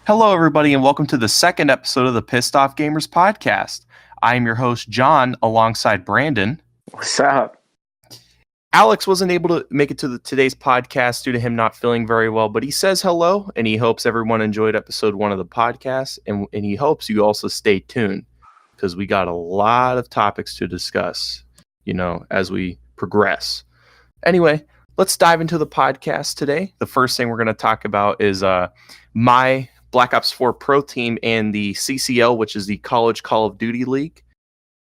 Hello, everybody, and welcome to the second episode of the Pissed Off Gamers podcast. I am your host, John, alongside Brandon. What's up? Alex wasn't able to make it to today's podcast due to him not feeling very well, but he says hello, and he hopes everyone enjoyed episode 1 of the podcast, and he hopes you also stay tuned, because we got a lot of topics to discuss, as we progress. Anyway, let's dive into the podcast today. The first thing we're going to talk about is my Black Ops 4 Pro team and the CCL, which is the College Call of Duty League.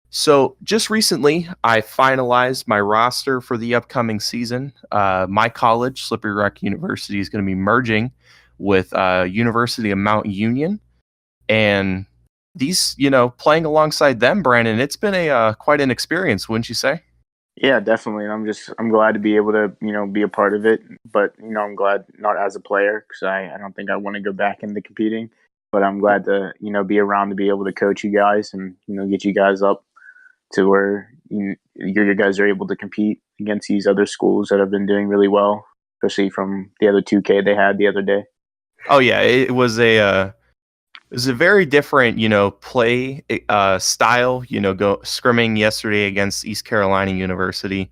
So just recently, I finalized my roster for the upcoming season. My college, Slippery Rock University, is going to be merging with University of Mount Union. And these, playing alongside them, Brandon, it's been quite an experience, wouldn't you say? Yeah, definitely. I'm glad to be able to, be a part of it. But, I'm glad not as a player because I don't think I want to go back into competing. But I'm glad to, be around to be able to coach you guys and, get you guys up to where you guys are able to compete against these other schools that have been doing really well, especially from the other 2K they had the other day. Oh, yeah. It was a very different, play style, go scrimming yesterday against East Carolina University,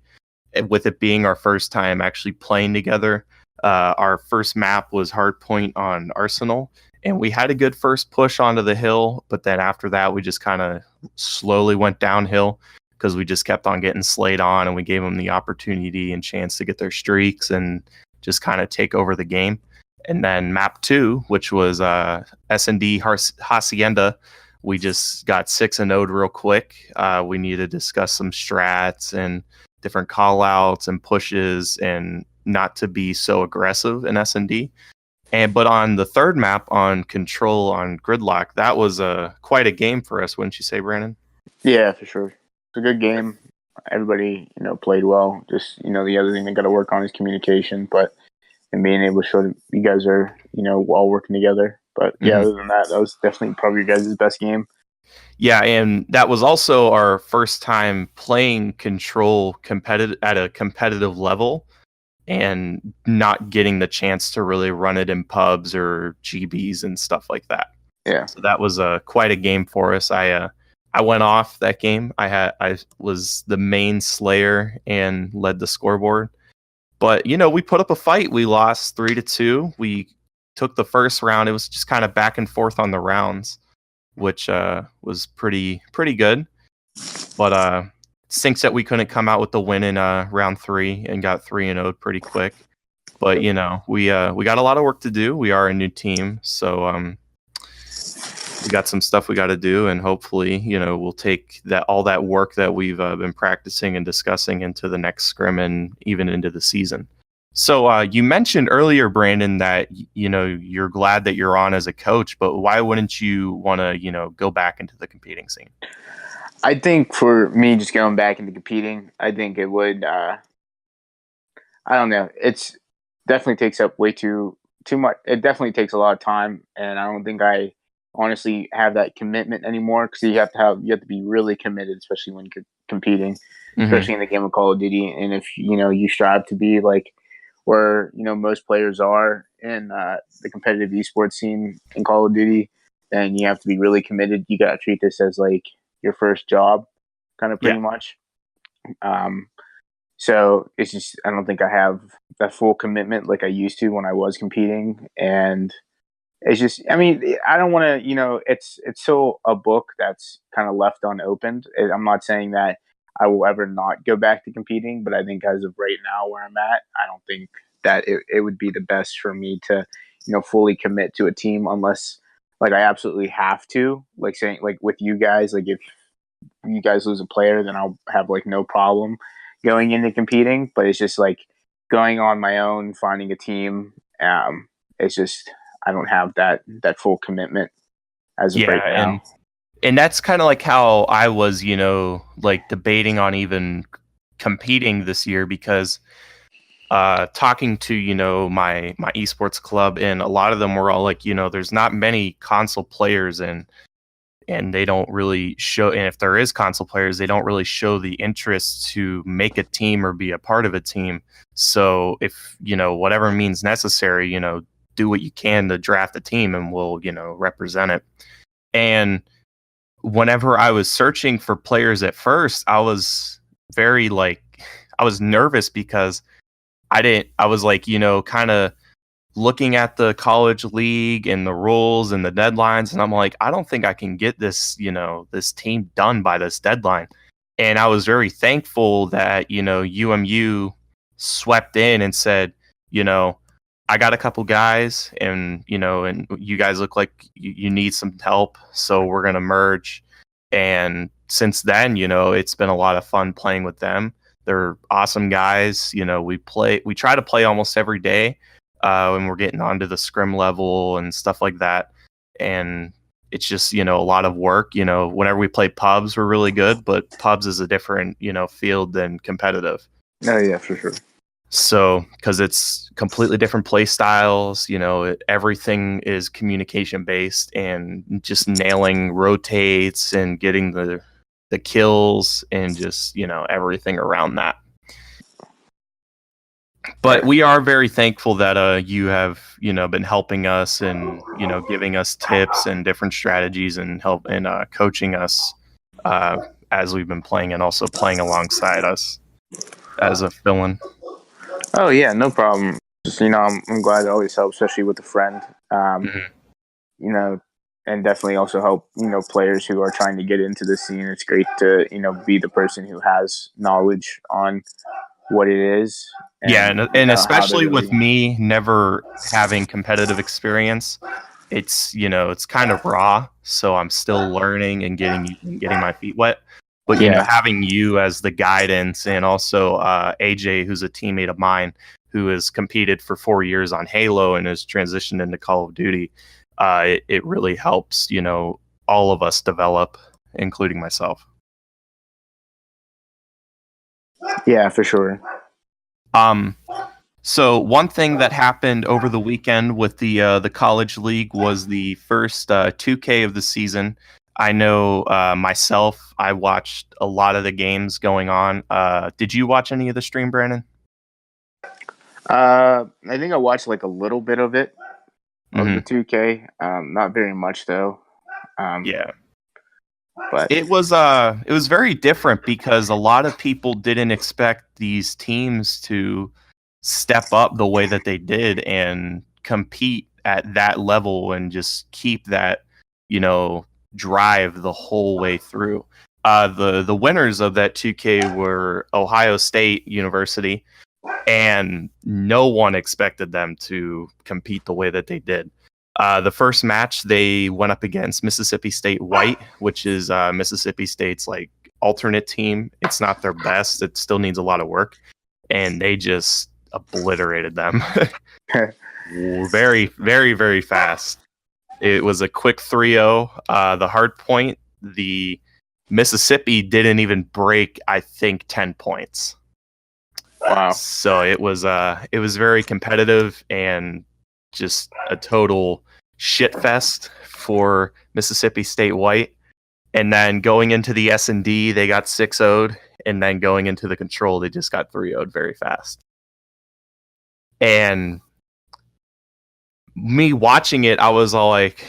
with it being our first time actually playing together. Our first map was Hardpoint on Arsenal, and we had a good first push onto the hill, but then after that, we just kind of slowly went downhill because we just kept on getting slayed on, and we gave them the opportunity and chance to get their streaks and just kind of take over the game. And then map 2, which was S&D Hacienda, we just got 6-0'd real quick. We need to discuss some strats and different call-outs and pushes and not to be so aggressive in S&D. But on the third map, on Control, on Gridlock, that was quite a game for us, wouldn't you say, Brandon? Yeah, for sure. It's a good game. Everybody, played well. Just, the other thing they got to work on is communication, and being able to show that you guys are, all working together. But yeah, other than that was definitely probably your guys' best game. Yeah, and that was also our first time playing Control at a competitive level and not getting the chance to really run it in pubs or GBs and stuff like that. Yeah. So that was quite a game for us. I went off that game. I was the main slayer and led the scoreboard. But, we put up a fight. We lost 3-2. We took the first round. It was just kind of back and forth on the rounds, which was pretty good. But stinks that we couldn't come out with the win in round 3 and got 3-0 pretty quick. But, we got a lot of work to do. We are a new team, so we got some stuff we got to do, and hopefully, we'll take all that work that we've been practicing and discussing into the next scrim and even into the season. So you mentioned earlier, Brandon, that you're glad that you're on as a coach, but why wouldn't you want to go back into the competing scene? I think for me, just going back into competing, I think it would. I don't know. It's definitely takes up way too much. It definitely takes a lot of time, and I don't think I honestly have that commitment anymore, because you have to be really committed, especially when you're competing, especially in the game of Call of Duty. And if you strive to be like where most players are in the competitive esports scene in Call of Duty, then you have to be really committed. You got to treat this as like your first job, kind of pretty much. So it's just, I don't think I have that full commitment like I used to when I was competing. And it's just, I mean, I don't want to, it's still a book that's kind of left unopened. I'm not saying that I will ever not go back to competing, but I think as of right now where I'm at, I don't think that it would be the best for me to, fully commit to a team unless like I absolutely have to, like saying like with you guys, like if you guys lose a player, then I'll have like no problem going into competing. But it's just like going on my own, finding a team. It's just, I don't have that full commitment as of right now. And that's kind of like how I was, like debating on even competing this year, because talking to, my esports club, and a lot of them were all like, there's not many console players, and they don't really show, and if there is console players, they don't really show the interest to make a team or be a part of a team. So if, whatever means necessary, do what you can to draft a team, and we'll represent it. And whenever I was searching for players at first, I was very I was nervous because I was like, kind of looking at the college league and the rules and the deadlines, and I'm like, I don't think I can get this, this team done by this deadline. And I was very thankful that, UMU swept in and said, I got a couple guys, and and you guys look like you need some help, so we're gonna merge. And since then, it's been a lot of fun playing with them. They're awesome guys. We try to play almost every day when we're getting onto the scrim level and stuff like that. And it's just, a lot of work. Whenever we play pubs, we're really good, but pubs is a different, field than competitive. Oh, yeah, for sure. So, because it's completely different play styles, everything is communication based, and just nailing rotates and getting the kills and just, everything around that. But we are very thankful that you have, been helping us and, giving us tips and different strategies and help and coaching us as we've been playing, and also playing alongside us as a fill-in. Oh yeah, no problem. Just, I'm glad to always help, especially with a friend. And definitely also help, players who are trying to get into the scene. It's great to, be the person who has knowledge on what it is. And especially with me never having competitive experience, it's kind of raw, so I'm still learning and getting my feet wet. But having you as the guidance, and also AJ, who's a teammate of mine who has competed for 4 years on Halo and has transitioned into Call of Duty, it really helps all of us develop, including myself. Yeah, for sure. So one thing that happened over the weekend with the college league was the first 2K of the season. I know myself, I watched a lot of the games going on. Did you watch any of the stream, Brandon? I think I watched like a little bit of it, of the 2K. Not very much though. Yeah. But it was very different because a lot of people didn't expect these teams to step up the way that they did and compete at that level and just keep that, drive the whole way through. The winners of that 2K were Ohio State University, and no one expected them to compete the way that they did. The first match, they went up against Mississippi State White, which is Mississippi State's like alternate team. It's not their best. It still needs a lot of work. And they just obliterated them. Very, very, very fast. It was a quick 3-0. The hard point, the Mississippi didn't even break, I think, 10 points. Wow. So it was very competitive and just a total shit fest for Mississippi State White. And then going into the S&D, they got 6-0'd, and then going into the control, they just got 3-0'd very fast. And me watching it, I was all like,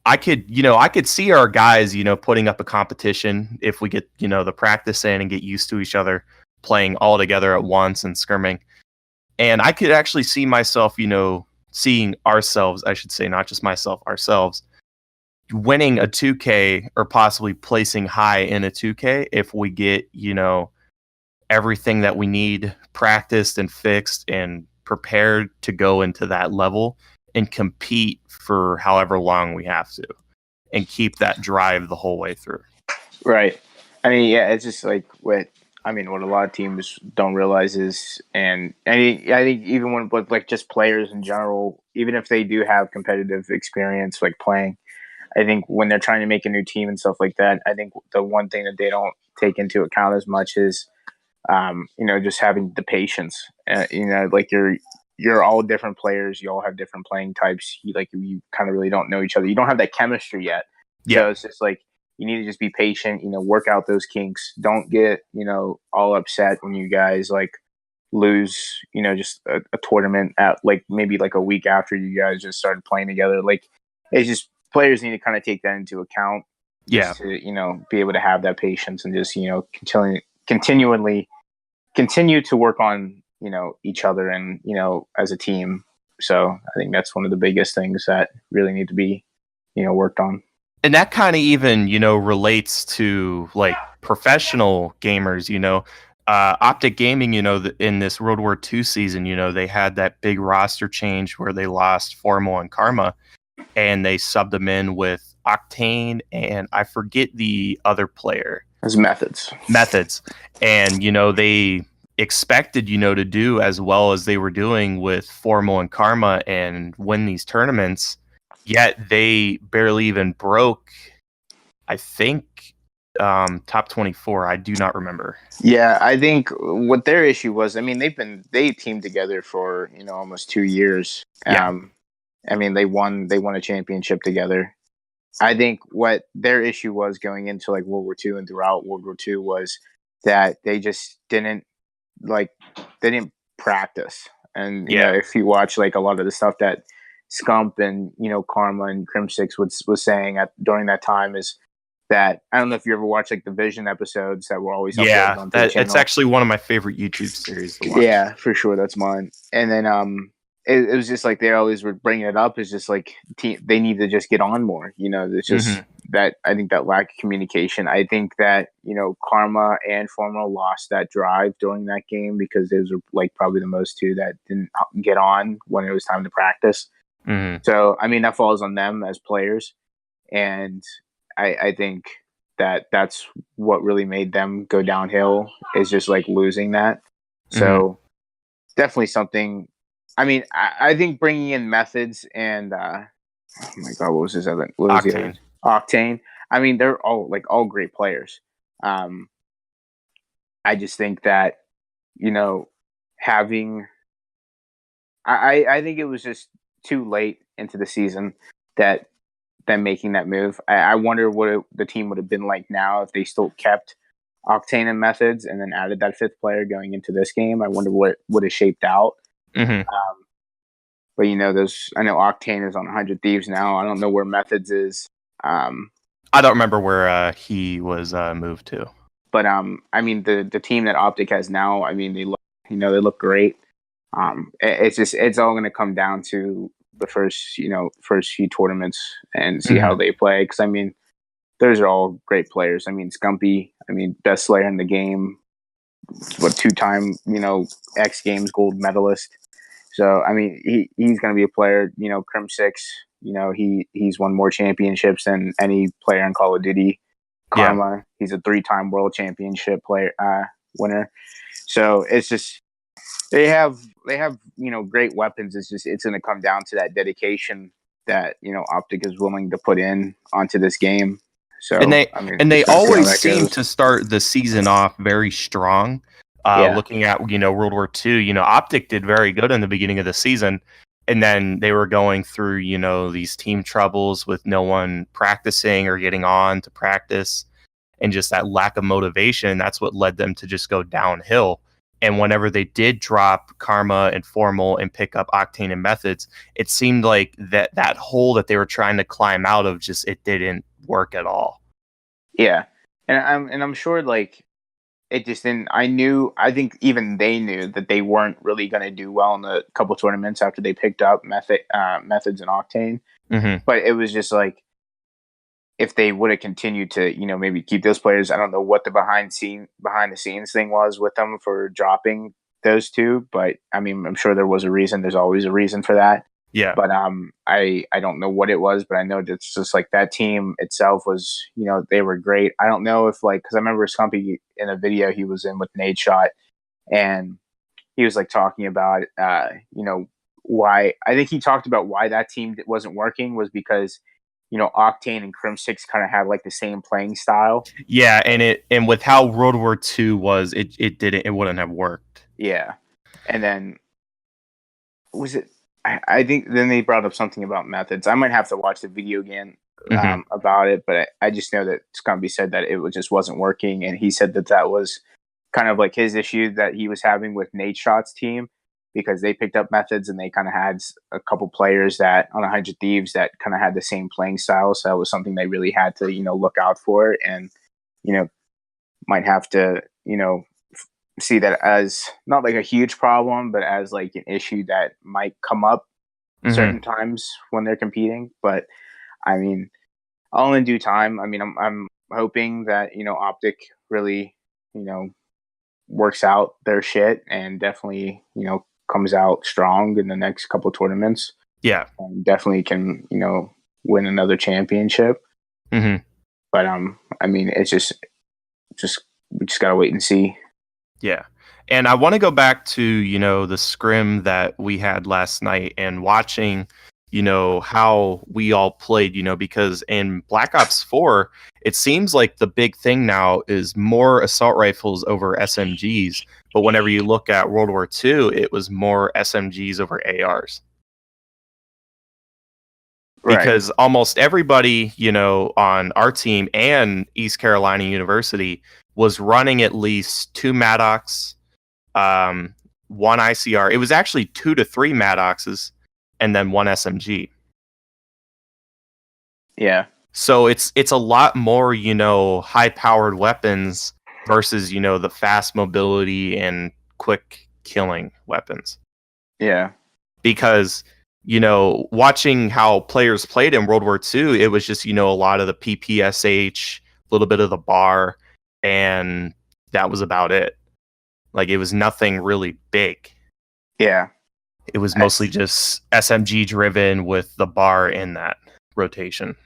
I could see our guys, putting up a competition if we get, the practice in and get used to each other playing all together at once and scrimming. And I could actually see myself, seeing ourselves, I should say, not just myself, ourselves, winning a 2K or possibly placing high in a 2K if we get, everything that we need practiced and fixed and prepared to go into that level and compete for however long we have to and keep that drive the whole way through. Right. I mean, yeah, it's just like what a lot of teams don't realize is, and I think even when with like just players in general, even if they do have competitive experience like playing, I think when they're trying to make a new team and stuff like that, I think the one thing that they don't take into account as much is, just having the patience. Like you're all different players. You all have different playing types. You kind of really don't know each other. You don't have that chemistry yet. Yeah. So it's just like you need to just be patient. Work out those kinks. Don't get all upset when you guys lose, just a tournament at like maybe like a week after you guys just started playing together. Like it's just players need to kind of take that into account Yeah. just to, be able to have that patience and just, continually continue to work on, each other and, as a team. So I think that's one of the biggest things that really need to be, worked on. And that kind of even, relates to like professional gamers, Optic Gaming, in this World War II season, they had that big roster change where they lost Formal and Karma, and they subbed them in with Octane and I forget the other player. As methods. And, they expected, to do as well as they were doing with Formal and Karma and win these tournaments. Yet they barely even broke, I think, top 24. I do not remember. Yeah, I think what their issue was, I mean, they teamed together for, almost 2 years. Yeah. I mean, they won a championship together. I think what their issue was going into like World War II and throughout World War II was that they just didn't they didn't practice. And if you watch like a lot of the stuff that Scump and Karma and Crim6 was saying during that time is that I don't know if you ever watched like the Vision episodes that were always uploaded onto the channel. It's actually one of my favorite YouTube series to watch. Yeah, for sure, that's mine. And then it was just like they always were bringing it up. It's just like they need to just get on more. It's just that I think that lack of communication. I think that Karma and Formal lost that drive during that game because those were like probably the most two that didn't get on when it was time to practice. So I mean that falls on them as players, and I think that that's what really made them go downhill is just like losing that. So definitely something. I mean, I think bringing in methods and oh my god, what was his other? What was Octane. The other? Octane. I mean, they're all great players. I just think that having. I think it was just too late into the season that them making that move. I wonder what the team would have been like now if they still kept Octane and methods and then added that fifth player going into this game. I wonder what would have shaped out. But I know Octane is on 100 Thieves now. I don't know where Methods is. I don't remember where he was moved to. But I mean the team that Optic has now. I mean they look great. It's all going to come down to the first few tournaments and see how they play. Because I mean those are all great players. I mean Scumpy. I mean best player in the game. What 2-time X Games gold medalist. So I mean, he's going to be a player. Crim6. He's won more championships than any player in Call of Duty. Karma. He's a 3-time world championship player winner. So it's just they have great weapons. It's going to come down to that dedication that Optic is willing to put in onto this game. So they always seem to start the season off very strong. Looking at World War II, Optic did very good in the beginning of the season, and then they were going through these team troubles with no one practicing or getting on to practice, and just that lack of motivation. That's what led them to just go downhill. And whenever they did drop Karma and Formal and pick up Octane and Methods, it seemed like that hole that they were trying to climb out of it didn't work at all. Yeah, and I'm sure like. It just didn't. I think even they knew that they weren't really going to do well in the couple tournaments after they picked up Methods and Octane. But it was just like if they would have continued to, maybe keep those players. I don't know what the behind the scenes thing was with them for dropping those two, but I mean, I'm sure there was a reason. There's always a reason for that. Yeah. But I don't know what it was, but I know it's just like that team itself was, they were great. I don't know if because I remember Scumpy in a video he was in with Nade Shot, and he was like talking about, why I think he talked about why that team wasn't working was because, Octane and Crim6 kind of had like the same playing style. Yeah, and with how World War II was, it wouldn't have worked. Yeah, and then was it? I think then they brought up something about methods. I might have to watch the video again about it, but I just know that Scumpy said that it just wasn't working, and he said that was kind of like his issue that he was having with Nate Shot's team, because they picked up methods and they kind of had a couple players that on 100 Thieves that kind of had the same playing style. So that was something they really had to, look out for, and, might have to, see that as not like a huge problem, but as like an issue that might come up certain times when they're competing. But I mean, all in due time. I mean, I'm hoping that, Optic really, works out their shit and definitely, comes out strong in the next couple of tournaments. Yeah. And definitely can, win another championship. But I mean, it's just we just gotta wait and see. Yeah. And I want to go back to, the scrim that we had last night and watching, how we all played, because in Black Ops 4, it seems like the big thing now is more assault rifles over SMGs. But whenever you look at World War II, it was more SMGs over ARs. Right. Because almost everybody, on our team and East Carolina University was running at least 2 Maddox, 1 ICR. It was actually 2 to 3 Maddoxes and then 1 SMG. Yeah. So it's a lot more, high-powered weapons versus, the fast mobility and quick killing weapons. Yeah. Because, watching how players played in World War II, it was just, a lot of the PPSH, a little bit of the bar, and that was about it. Like, it was nothing really big. Yeah. It was mostly just SMG driven with the bar in that rotation.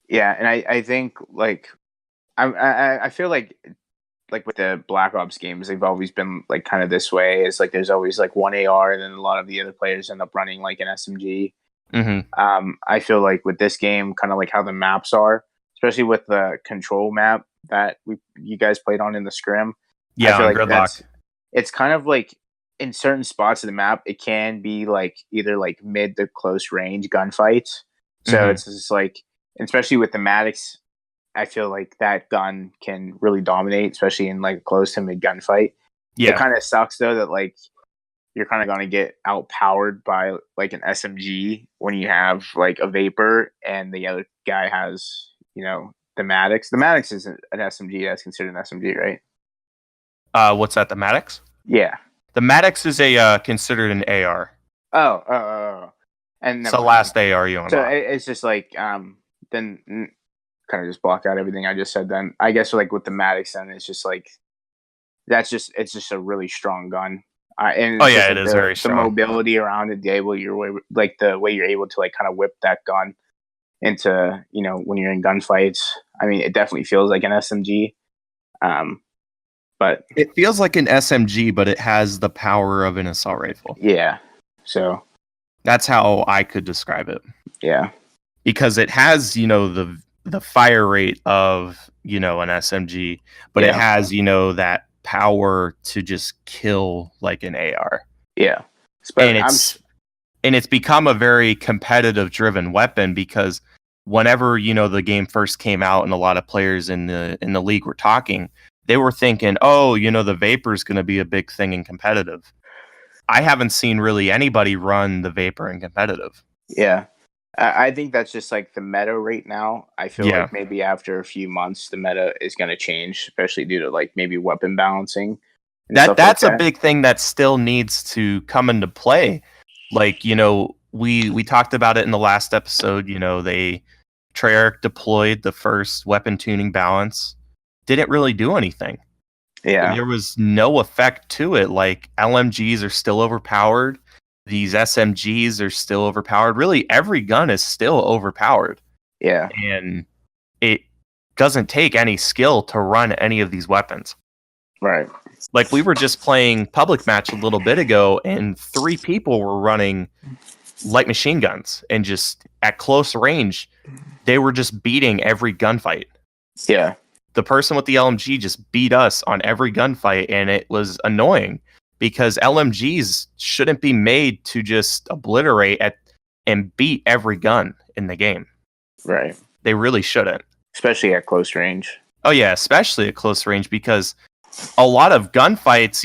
Yeah, and I think like I feel like with the Black Ops games, they've always been like kind of this way. It's like there's always like 1 AR, and then a lot of the other players end up running like an SMG. I feel like with this game, kind of like how the maps are, especially with the control map that you guys played on in the scrim. Yeah, I feel like Gridlock. it's kind of like in certain spots of the map, it can be like either like mid to close range gunfights. So it's just like, especially with the Maddox, I feel like that gun can really dominate, especially in like a close to mid gunfight. Yeah. It kind of sucks though that like you're kind of going to get outpowered by like an SMG when you have like a Vapor and the other guy has, the Maddox. The Maddox isn't an SMG. That's considered an SMG, right? What's that? The Maddox? Yeah. The Maddox is considered an AR. Oh. And it's the last AR you unlock. So it's just like then kind of just block out everything I just said. Then I guess like with the Maddox, then it's just like it's just a really strong gun. And it's it is very strong. The mobility around it, the way you're able to like kind of whip that gun into when you're in gunfights. I mean, it definitely feels like an SMG. But it feels like an SMG, but it has the power of an assault rifle. Yeah. So that's how I could describe it. Yeah. Because it has, the fire rate of, an SMG, but it has, that power to just kill like an AR. Yeah. And it's become a very competitive driven weapon, because whenever, the game first came out and a lot of players in the league were talking, they were thinking, oh, the Vapor is going to be a big thing in competitive. I haven't seen really anybody run the Vapor in competitive. Yeah. I think that's just like the meta right now. I feel like maybe after a few months, the meta is going to change, especially due to like maybe weapon balancing. That's a big thing that still needs to come into play. Like, we talked about it in the last episode. Treyarch deployed the first weapon tuning balance. Didn't really do anything. Yeah. There was no effect to it. Like, LMGs are still overpowered. These SMGs are still overpowered. Really, every gun is still overpowered. Yeah. And it doesn't take any skill to run any of these weapons. Right. Like, we were just playing public match a little bit ago, and 3 people were running light machine guns, and just at close range, they were just beating every gunfight. Yeah. The person with the LMG just beat us on every gunfight, and it was annoying because LMGs shouldn't be made to just obliterate and beat every gun in the game. Right. They really shouldn't. Especially at close range. Oh, yeah, especially at close range, because a lot of gunfights,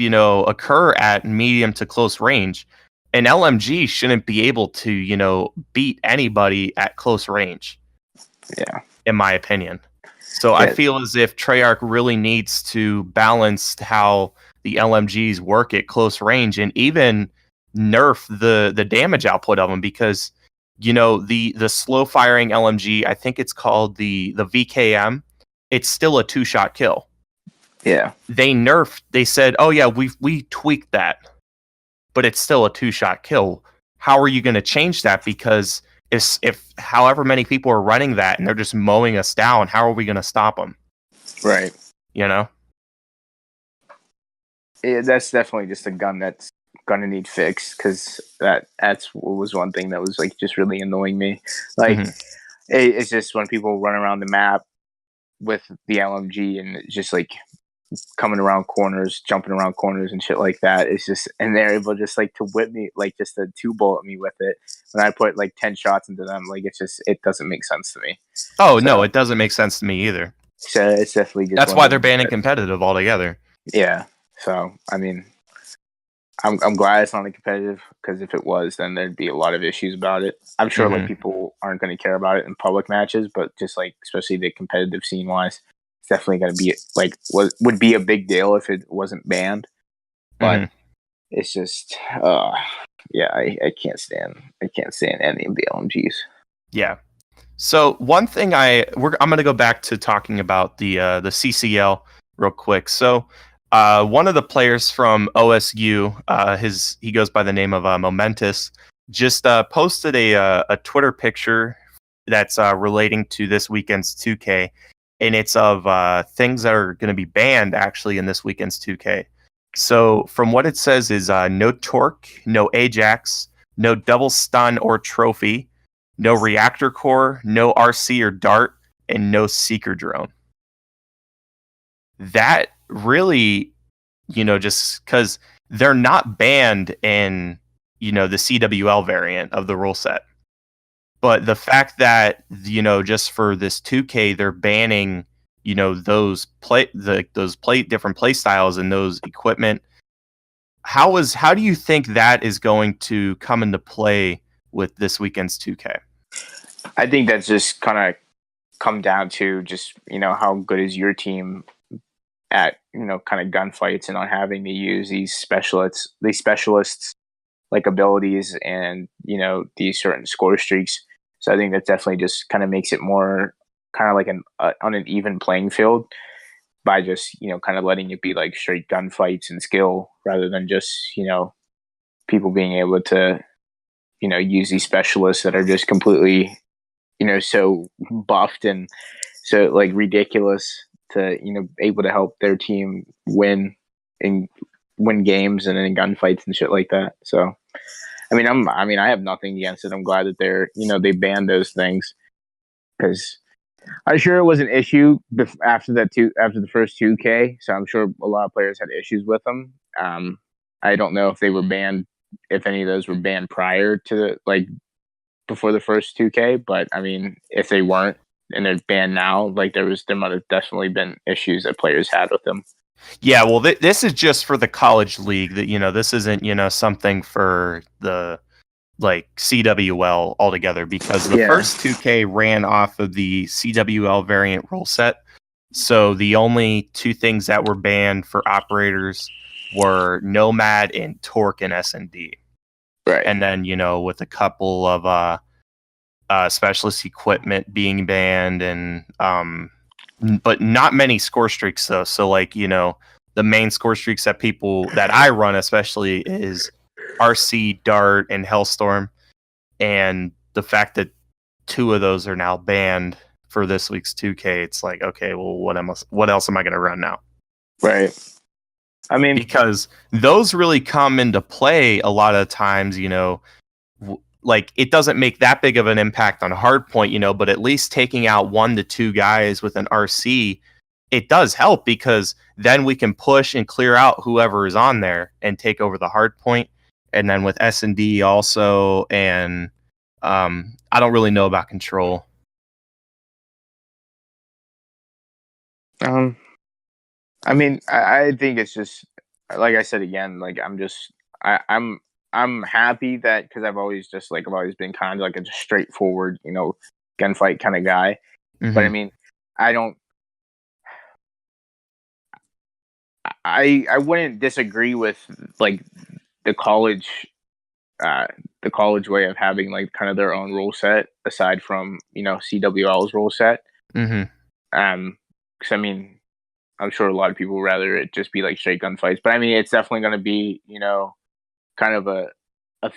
occur at medium to close range. An LMG shouldn't be able to, beat anybody at close range. Yeah. In my opinion. So I feel as if Treyarch really needs to balance how the LMGs work at close range and even nerf the damage output of them, because the slow firing LMG, I think it's called the VKM, it's still a 2-shot kill. Yeah. They said, "Oh yeah, we tweaked that." But it's still a 2-shot kill. How are you going to change that? Because if however many people are running that and they're just mowing us down, how are we going to stop them? Right. Yeah, that's definitely just a gun that's gonna need fixed, because that's what was one thing that was like just really annoying me. Like, it's just when people run around the map with the LMG and it's just like coming around corners, jumping around corners and shit like that. It's just, and they're able just like to whip me, like just to 2-bullet me with it. When I put like 10 shots into them, like it doesn't make sense to me. Oh, so, no, it doesn't make sense to me either. So it's definitely just, that's why they're banning competitive altogether. Yeah. So I mean, I'm glad it's not a competitive, because if it was, then there'd be a lot of issues about it. I'm sure like people aren't going to care about it in public matches, but just like especially the competitive scene wise, it's definitely going to be like would be a big deal if it wasn't banned. But it's just, yeah, I can't stand any of the LMGs. Yeah. So one thing I'm going to go back to talking about the CCL real quick. So one of the players from OSU, he goes by the name of Momentous, just posted a Twitter picture that's relating to this weekend's 2K, and it's of things that are going to be banned actually in this weekend's 2K. So from what it says is no torque, no Ajax, no double stun or trophy, no reactor core, no RC or dart, and no seeker drone. That really, just because they're not banned in, the CWL variant of the rule set. But the fact that, just for this 2K, they're banning, those different play styles and those equipment. How do you think that is going to come into play with this weekend's 2K? I think that's just kind of come down to just, how good is your team at, kind of gunfights and not having to use these specialists like abilities and, these certain score streaks. So I think that definitely just kind of makes it more kind of like on an even playing field, by just, kind of letting it be like straight gunfights and skill, rather than just, people being able to, use these specialists that are just completely, so buffed and so like ridiculous to, able to help their team win games and in gunfights and shit like that. So I have nothing against it. I'm glad that they banned those things, because I'm sure it was an issue after the first 2K. So I'm sure a lot of players had issues with them. I don't know if they were banned, if any of those were banned prior to before the first 2K, but I mean, if they weren't and they're banned now, like there might have definitely been issues that players had with them. Yeah, well, this is just for the college league. That this isn't something for the CWL altogether, because the first 2K ran off of the CWL variant rule set. So the only two things that were banned for operators were Nomad and Torque and S&D. Right. And then with a couple of specialist equipment being banned, and but not many score streaks though. So the main score streaks that I run especially is RC, Dart, and Hellstorm. And the fact that two of those are now banned for this week's 2K, it's like, okay, well, what else am I going to run now? Right. I mean, because those really come into play a lot of times, it doesn't make that big of an impact on hardpoint, but at least taking out 1 to 2 guys with an RC, it does help, because then we can push and clear out whoever is on there and take over the hardpoint. And then with S&D also, and I don't really know about control. I mean, I think it's just like I said again. Like I'm happy that because I've always been kind of like a just straightforward, gunfight kind of guy. But I Hmm. mean, I don't. I wouldn't disagree with like the college uh the college way of having like kind of their own rule set aside from CWL's rule set. Hmm. Because I mean, I'm sure a lot of people would rather it just be like straight gunfights. But I mean, it's definitely going to be, kind of a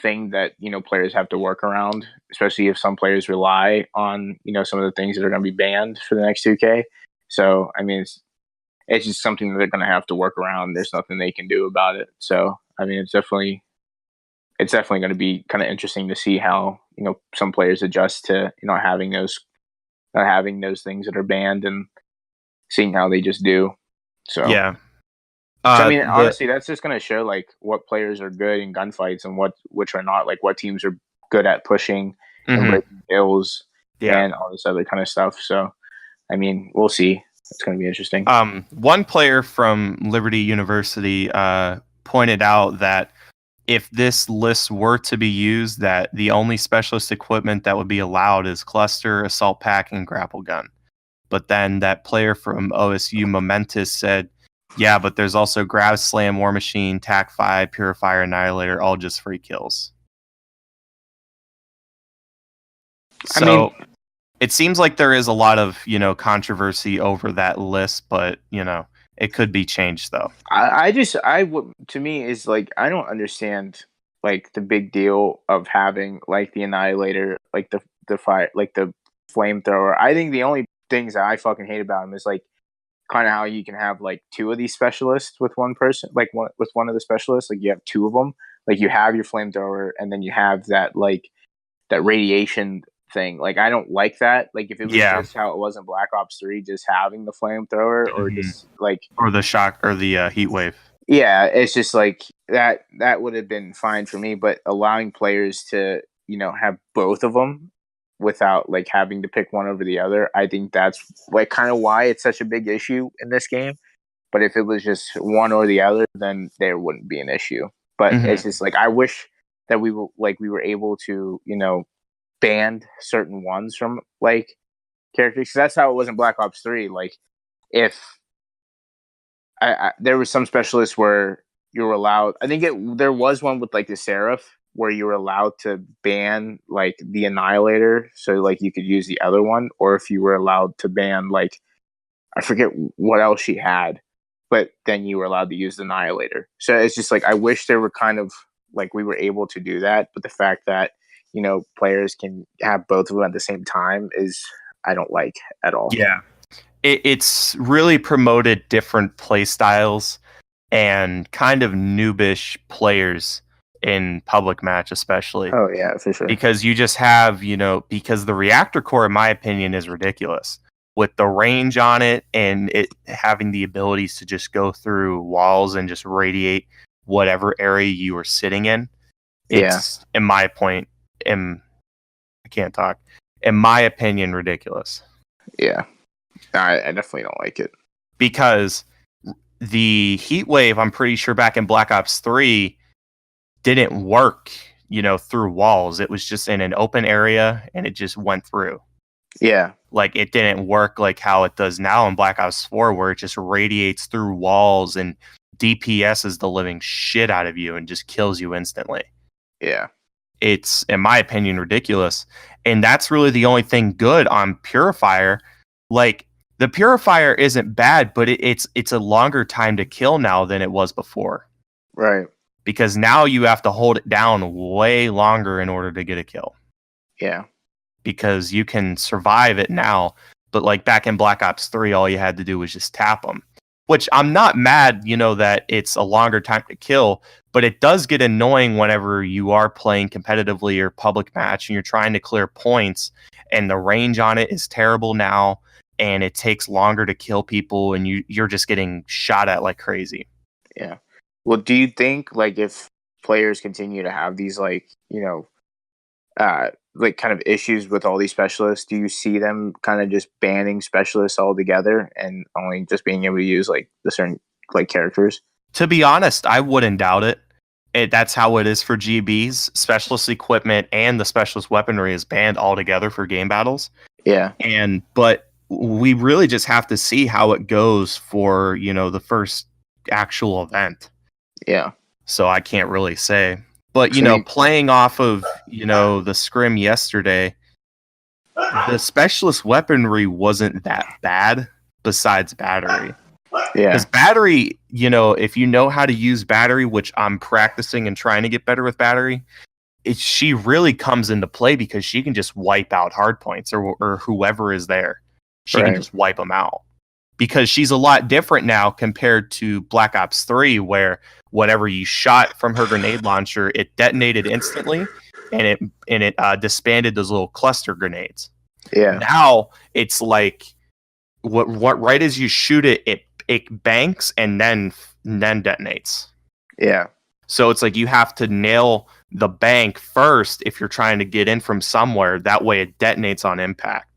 thing that, players have to work around, especially if some players rely on, some of the things that are going to be banned for the next 2K. So, I mean, it's just something that they're going to have to work around. There's nothing they can do about it. So, I mean, it's definitely going to be kind of interesting to see how, some players adjust to, not having those things that are banned and seeing how they just do. So, Yeah. I mean, The honestly, that's just going to show like what players are good in gunfights and which are not. Like what teams are good at pushing and hmm breaking kills Yeah. and all this other kind of stuff. So, I mean, we'll see. It's going to be interesting. One player from Liberty University pointed out that if this list were to be used, that the only specialist equipment that would be allowed is cluster, assault pack, and grapple gun. But then that player from OSU, Momentous, said, "Yeah, but there's also Grav Slam, War Machine, Tac 5, Purifier, Annihilator, all just free kills." I mean, So it seems like there is a lot of controversy over that list, but it could be changed though. I would to me is like I don't understand like the big deal of having like the annihilator, like the fire, like the flamethrower. I think the only things that I fucking hate about him is like kind of how you can have like two of these specialists with one person, like one with one of the specialists, like you have two of them. Like you have your flamethrower, and then you have that like that radiation thing. Like I don't like that. Like if it was Yeah. just how it was in Black Ops 3, just having the flamethrower, or hmm just like Or the shock or the heat wave. yeah, it's just like that would have been fine for me. But allowing players to have both of them without like having to pick one over the other, I think that's like kind of why it's such a big issue in this game. But if it was just one or the other, then there wouldn't be an issue. But Hmm. it's just like I wish that we were able to ban certain ones from like characters. 'Cause that's how it was in Black Ops 3. Like if there was some specialists where you were allowed. I think there was one with like the Seraph where you were allowed to ban like the Annihilator, so like you could use the other one, or if you were allowed to ban like I forget what else she had, but then you were allowed to use the Annihilator. So it's just like I wish there were kind of like we were able to do that, but the fact that players can have both of them at the same time is I don't like at all. Yeah. It's really promoted different play styles and kind of noobish players in public match, especially Oh yeah, for sure. because you just have, because the reactor core, in my opinion, is ridiculous with the range on it and it having the abilities to just go through walls and just radiate whatever area you are sitting in. Yeah, It's, in my point, I can't talk. In my opinion, ridiculous yeah. I definitely don't like it. because the heat wave, I'm pretty sure back in Black Ops 3 didn't work, through walls. It was just in an open area and it just went through. Yeah, Like it didn't work like how it does now in Black Ops 4 where it just radiates through walls and DPS is the living shit out of you and just kills you instantly. yeah, It's, in my opinion, ridiculous. And that's really the only thing good on Purifier. Like the Purifier isn't bad, but it's a longer time to kill now than it was before. right. Because now you have to hold it down way longer in order to get a kill. Yeah, Because you can survive it now, but like back in Black Ops 3, all you had to do was just tap them. Which I'm not mad, that it's a longer time to kill, but it does get annoying whenever you are playing competitively or public match and you're trying to clear points and the range on it is terrible now and it takes longer to kill people and you're just getting shot at like crazy. yeah. Well, do you think like if players continue to have these like uh like kind of issues with all these specialists? Do you see them kind of just banning specialists altogether and only just being able to use like the certain like characters? To be honest, I wouldn't doubt it. That's how it is for GBs. Specialist equipment and the specialist weaponry is banned altogether for game battles. Yeah, But we really just have to see how it goes for, the first actual event. yeah. So I can't really say. But, So you, playing off of, the scrim yesterday, the specialist weaponry wasn't that bad besides battery. yeah, Because battery, if you know how to use battery, which I'm practicing and trying to get better with battery, she really comes into play because she can just wipe out hard points or whoever is there. She can right, just wipe them out because she's a lot different now compared to Black Ops 3, where whatever you shot from her grenade launcher, it detonated instantly and it disbanded those little cluster grenades. yeah, Now it's like what right as you shoot it, it banks and then detonates. yeah, So it's like you have to nail the bank first if you're trying to get in from somewhere. That way it detonates on impact.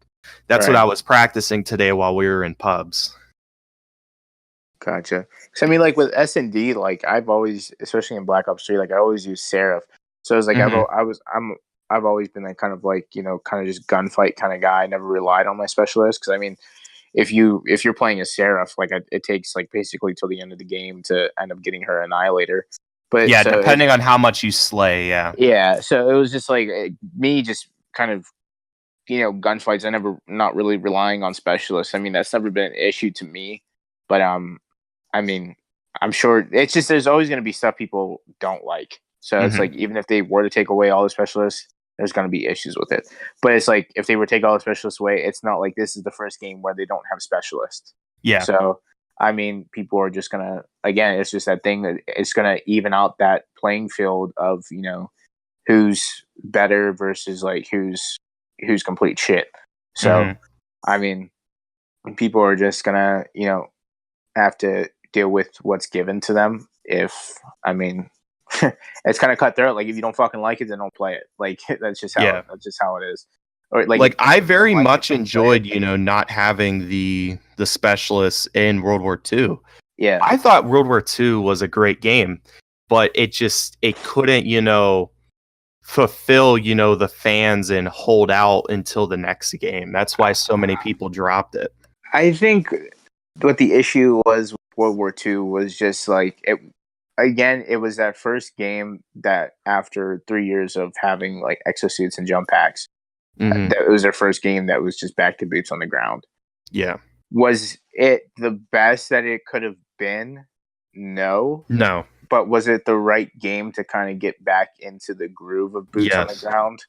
That's what right. I was practicing today while we were in pubs. Gotcha. So I mean, like with S&D, like I've always, especially in Black Ops 3, like I always use Seraph. So it's like Hmm. I've always been like kind of like kind of just gunfight kind of guy. I never relied on my specialist because I mean, if you're playing a Seraph, like it takes like basically till the end of the game to end up getting her Annihilator. But Yeah, so it, depending on how much you slay, yeah. yeah, so it was just like me just kind of gunfights. I never not really relying on specialists. I mean that's never been an issue to me. But I mean, I'm sure it's just there's always going to be stuff people don't like. So it's Hmm. like even if they were to take away all the specialists, there's going to be issues with it. But it's like if they were to take all the specialists away, it's not like this is the first game where they don't have specialists. Yeah. So I mean, people are just gonna again, it's just that thing that it's gonna even out that playing field of who's better versus like who's complete shit. So Hmm. I mean, people are just gonna have to deal with what's given to them. If I mean, it's kind of cutthroat. Like if you don't fucking like it, then don't play it. Like Yeah. that's just how it is. Or like Like I if you don't very like it, much don't play it. enjoyed, not having the specialists in World War II. Yeah, I thought World War II was a great game, but it couldn't, fulfill, the fans and hold out until the next game. That's why so many people dropped it. I think what the issue was with World War II was just like it. Again, it was that first game that after 3 years of having like exosuits and jump packs, Hmm. that was their first game that was just back to boots on the ground. Yeah. Was it the best that it could have been? No. No. But was it the right game to kind of get back into the groove of boots on the Yes. ground?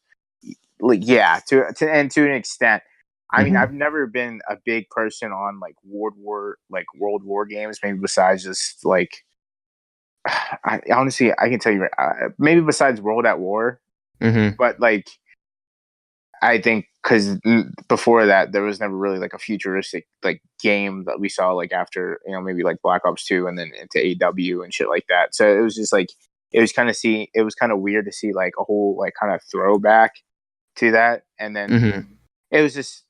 Like, yeah, to an extent. I mean, Hmm. I've never been a big person on like World War games. Maybe besides just like, I honestly I can tell you maybe besides World at War, Hmm. but like I think because before that there was never really like a futuristic like game that we saw like after maybe like Black Ops 2 and then into AW and shit like that. So it was just like it was kind of weird to see like a whole like kind of throwback to that, and then Hmm. it was just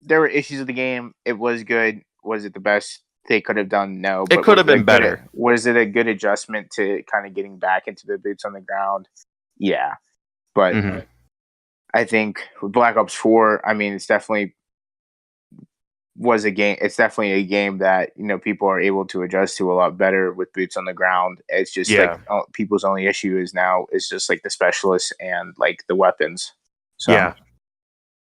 there were issues of the game. It was good. Was it the best they could have done? No, It but could have been better. was it a good adjustment to kind of getting back into the boots on the ground? Yeah, but Hmm. I think with Black Ops 4, I mean, it's definitely a game that people are able to adjust to a lot better with boots on the ground. It's just like Yeah. people's only issue is just like the specialists and like the weapons. So Yeah.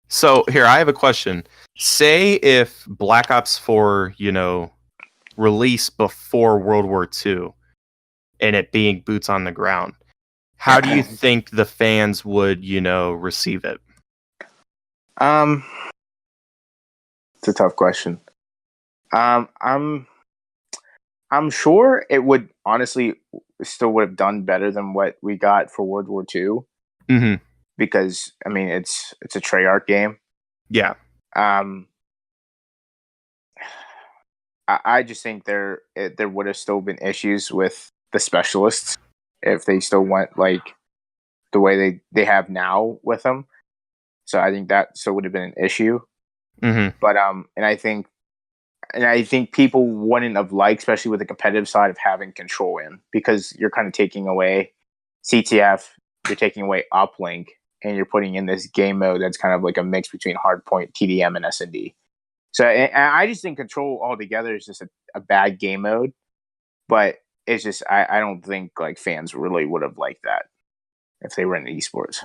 So here I have a question. Say if Black Ops 4, released before World War II and it being boots on the ground, how do you think the fans would, receive it? um it's a tough question. Um I'm I'm sure it would honestly still would have done better than what we got for World War II Hmm. because I mean it's a Treyarch game. Yeah. Um I just think there would have still been issues with the specialists if they still went like the way they have now with them. So I think that would have been an issue. Hmm. But and I think people wouldn't have liked, especially with the competitive side, of having control in, because you're kind of taking away CTF, you're taking away uplink, and you're putting in this game mode that's kind of like a mix between hardpoint, TDM, and S&D. So and I just think control altogether is just a bad game mode, but it's just I don't think like fans really would have liked that if they were in esports.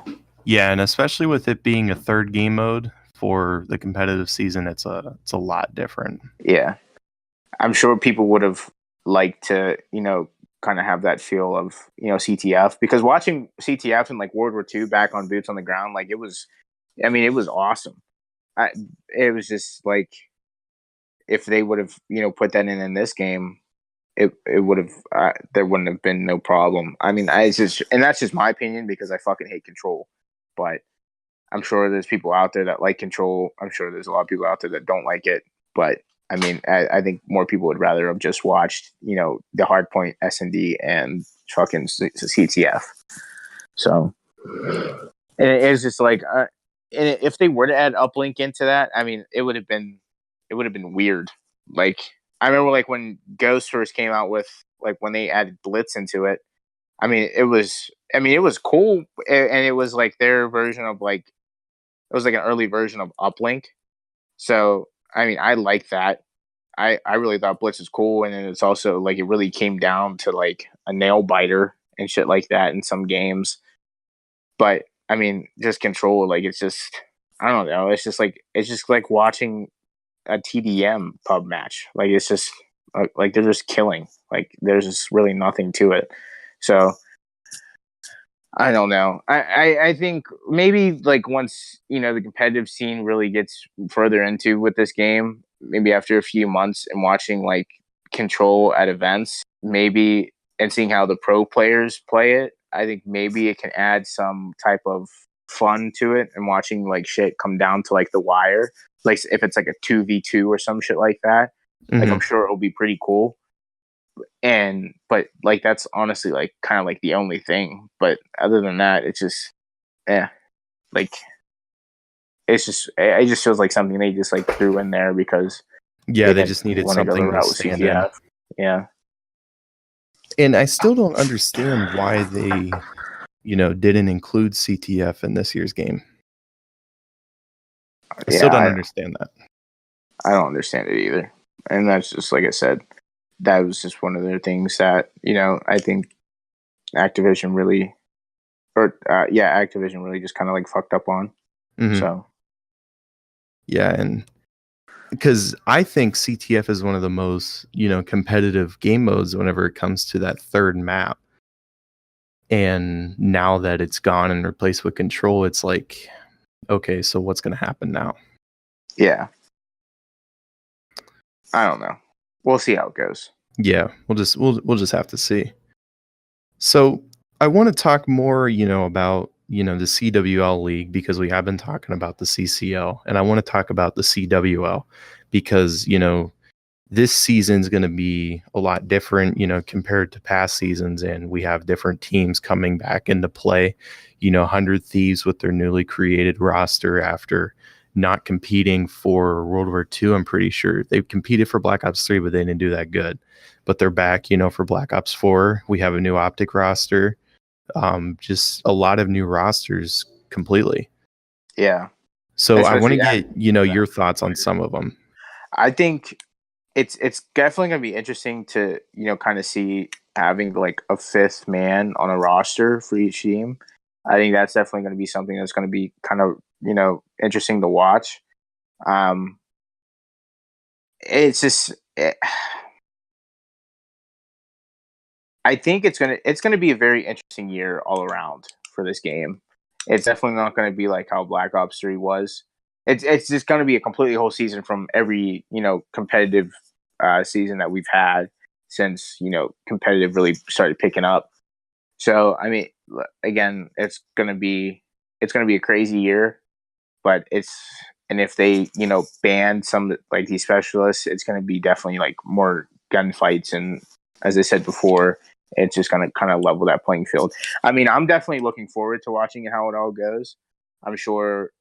Yeah, and especially with it being a third game mode for the competitive season, it's a lot different. Yeah, I'm sure people would have liked to, kind of have that feel of, CTF, because watching CTF in like World War II back on boots on the ground, like it was awesome. It was just like, if they would have, put that in this game, it would have, there wouldn't have been no problem. I mean, and that's just my opinion because I fucking hate control, but I'm sure there's people out there that like control. I'm sure there's a lot of people out there that don't like it, but I mean, I think more people would rather have just watched, the hardpoint S&D and fucking CTF. So it's just like, and if they were to add uplink into that, I mean, it would have been weird. Like I remember, like when Ghost first came out with, like when they added Blitz into it. I mean, it was cool, and it was like their version of like, it was like an early version of uplink. So I mean, I like that. I really thought Blitz was cool, and then it's also like it really came down to like a nail biter and shit like that in some games. But I mean, just control, like it's just, I don't know. It's just like watching a TDM pub match. Like it's just like they're just killing. Like there's just really nothing to it. So I don't know. I think maybe like once, the competitive scene really gets further into with this game, maybe after a few months and watching like control at events, maybe, and seeing how the pro players play it, I think maybe it can add some type of fun to it, and watching like shit come down to like the wire. Like if it's like a 2v2 or some shit like that, like Hmm. I'm sure it'll be pretty cool. But like that's honestly like kind of like the only thing. But other than that, it's just, yeah, like it's just, it just feels like something they just like threw in there because Yeah, they they didn't just needed want to go the something to route with stand in. CTF. Yeah, And I still don't understand why they, didn't include CTF in this year's game. I still yeah, don't understand that. I don't understand it either. And that's just like I said, that was just one of the things that, I think Activision really, Activision really just kind of like fucked up on. Hmm. So Yeah, and because I think CTF is one of the most, competitive game modes whenever it comes to that third map. And now that it's gone and replaced with control, it's like, okay, so what's going to happen now? yeah, I don't know. We'll see how it goes. Yeah, we'll just have to see. So I want to talk more, about, the CWL league, because we have been talking about the CCL, and I want to talk about the CWL because, this season's going to be a lot different, compared to past seasons, and we have different teams coming back into play. 100 Thieves with their newly created roster after not competing for World War II. I'm pretty sure they competed for Black Ops 3, but they didn't do that good. But they're back, for Black Ops 4. We have a new Optic roster. Just a lot of new rosters completely. Yeah, So I want to especially get, your thoughts on some of them. I think it's definitely going to be interesting to, kind of see having like a fifth man on a roster for each team. I think that's definitely going to be something that's going to be kind of, interesting to watch. Um, it's just, I think it's gonna be a very interesting year all around for this game. It's definitely not going to be like how Black Ops 3 was. It's just going to be a completely whole season from every, competitive season that we've had since, competitive really started picking up. So I mean, again, it's gonna be a crazy year, but and if they, ban some like these specialists, it's gonna be definitely like more gunfights, and as I said before, it's just gonna kind of level that playing field. I mean, I'm definitely looking forward to watching how it all goes. I'm sure,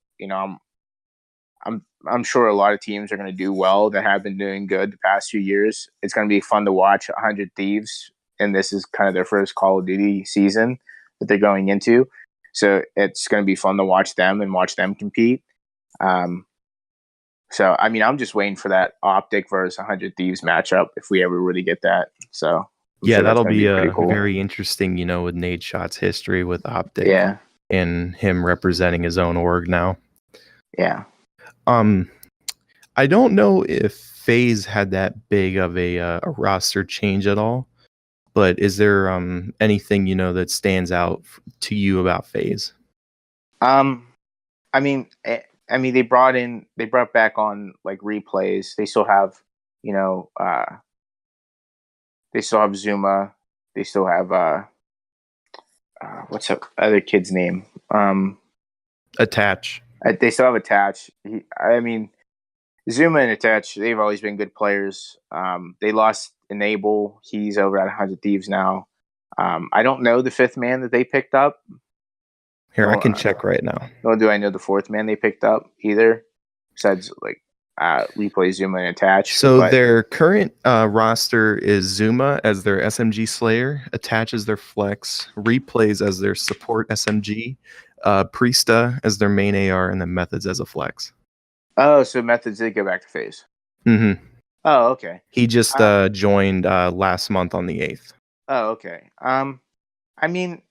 I'm sure a lot of teams are going to do well that have been doing good the past few years. It's going to be fun to watch 100 Thieves, and this is kind of their first Call of Duty season that they're going into. So it's going to be fun to watch them and watch them compete. So, I mean, I'm just waiting for that Optic versus 100 Thieves matchup if we ever really get that. So, I'm Yeah, sure that's that'll going to be be pretty cool. very interesting, with Nadeshot's history with Optic Yeah. and him representing his own org now. Yeah. I don't know if FaZe had that big of a roster change at all, but is there anything that stands out to you about FaZe? I mean, they brought back on like replays. They still have, they still have Zuma. They still have what's the other kid's name? Attach. They still have Attach. Zuma and Attach, they've always been good players. They lost Enable. He's over at 100 Thieves now. I don't know the fifth man that they picked up. Here, I can check right now. Nor do I know the fourth man they picked up either, besides like Replay, Zuma, and Attach. So their current roster is Zuma as their SMG Slayer, Attach as their Flex, Replays as their support SMG, Priesta as their main AR, and then Methods as a Flex. Oh, so Methods did go back to FaZe. Mm-hmm. Oh, okay. He just joined last month on the 8th. Oh, okay. I mean,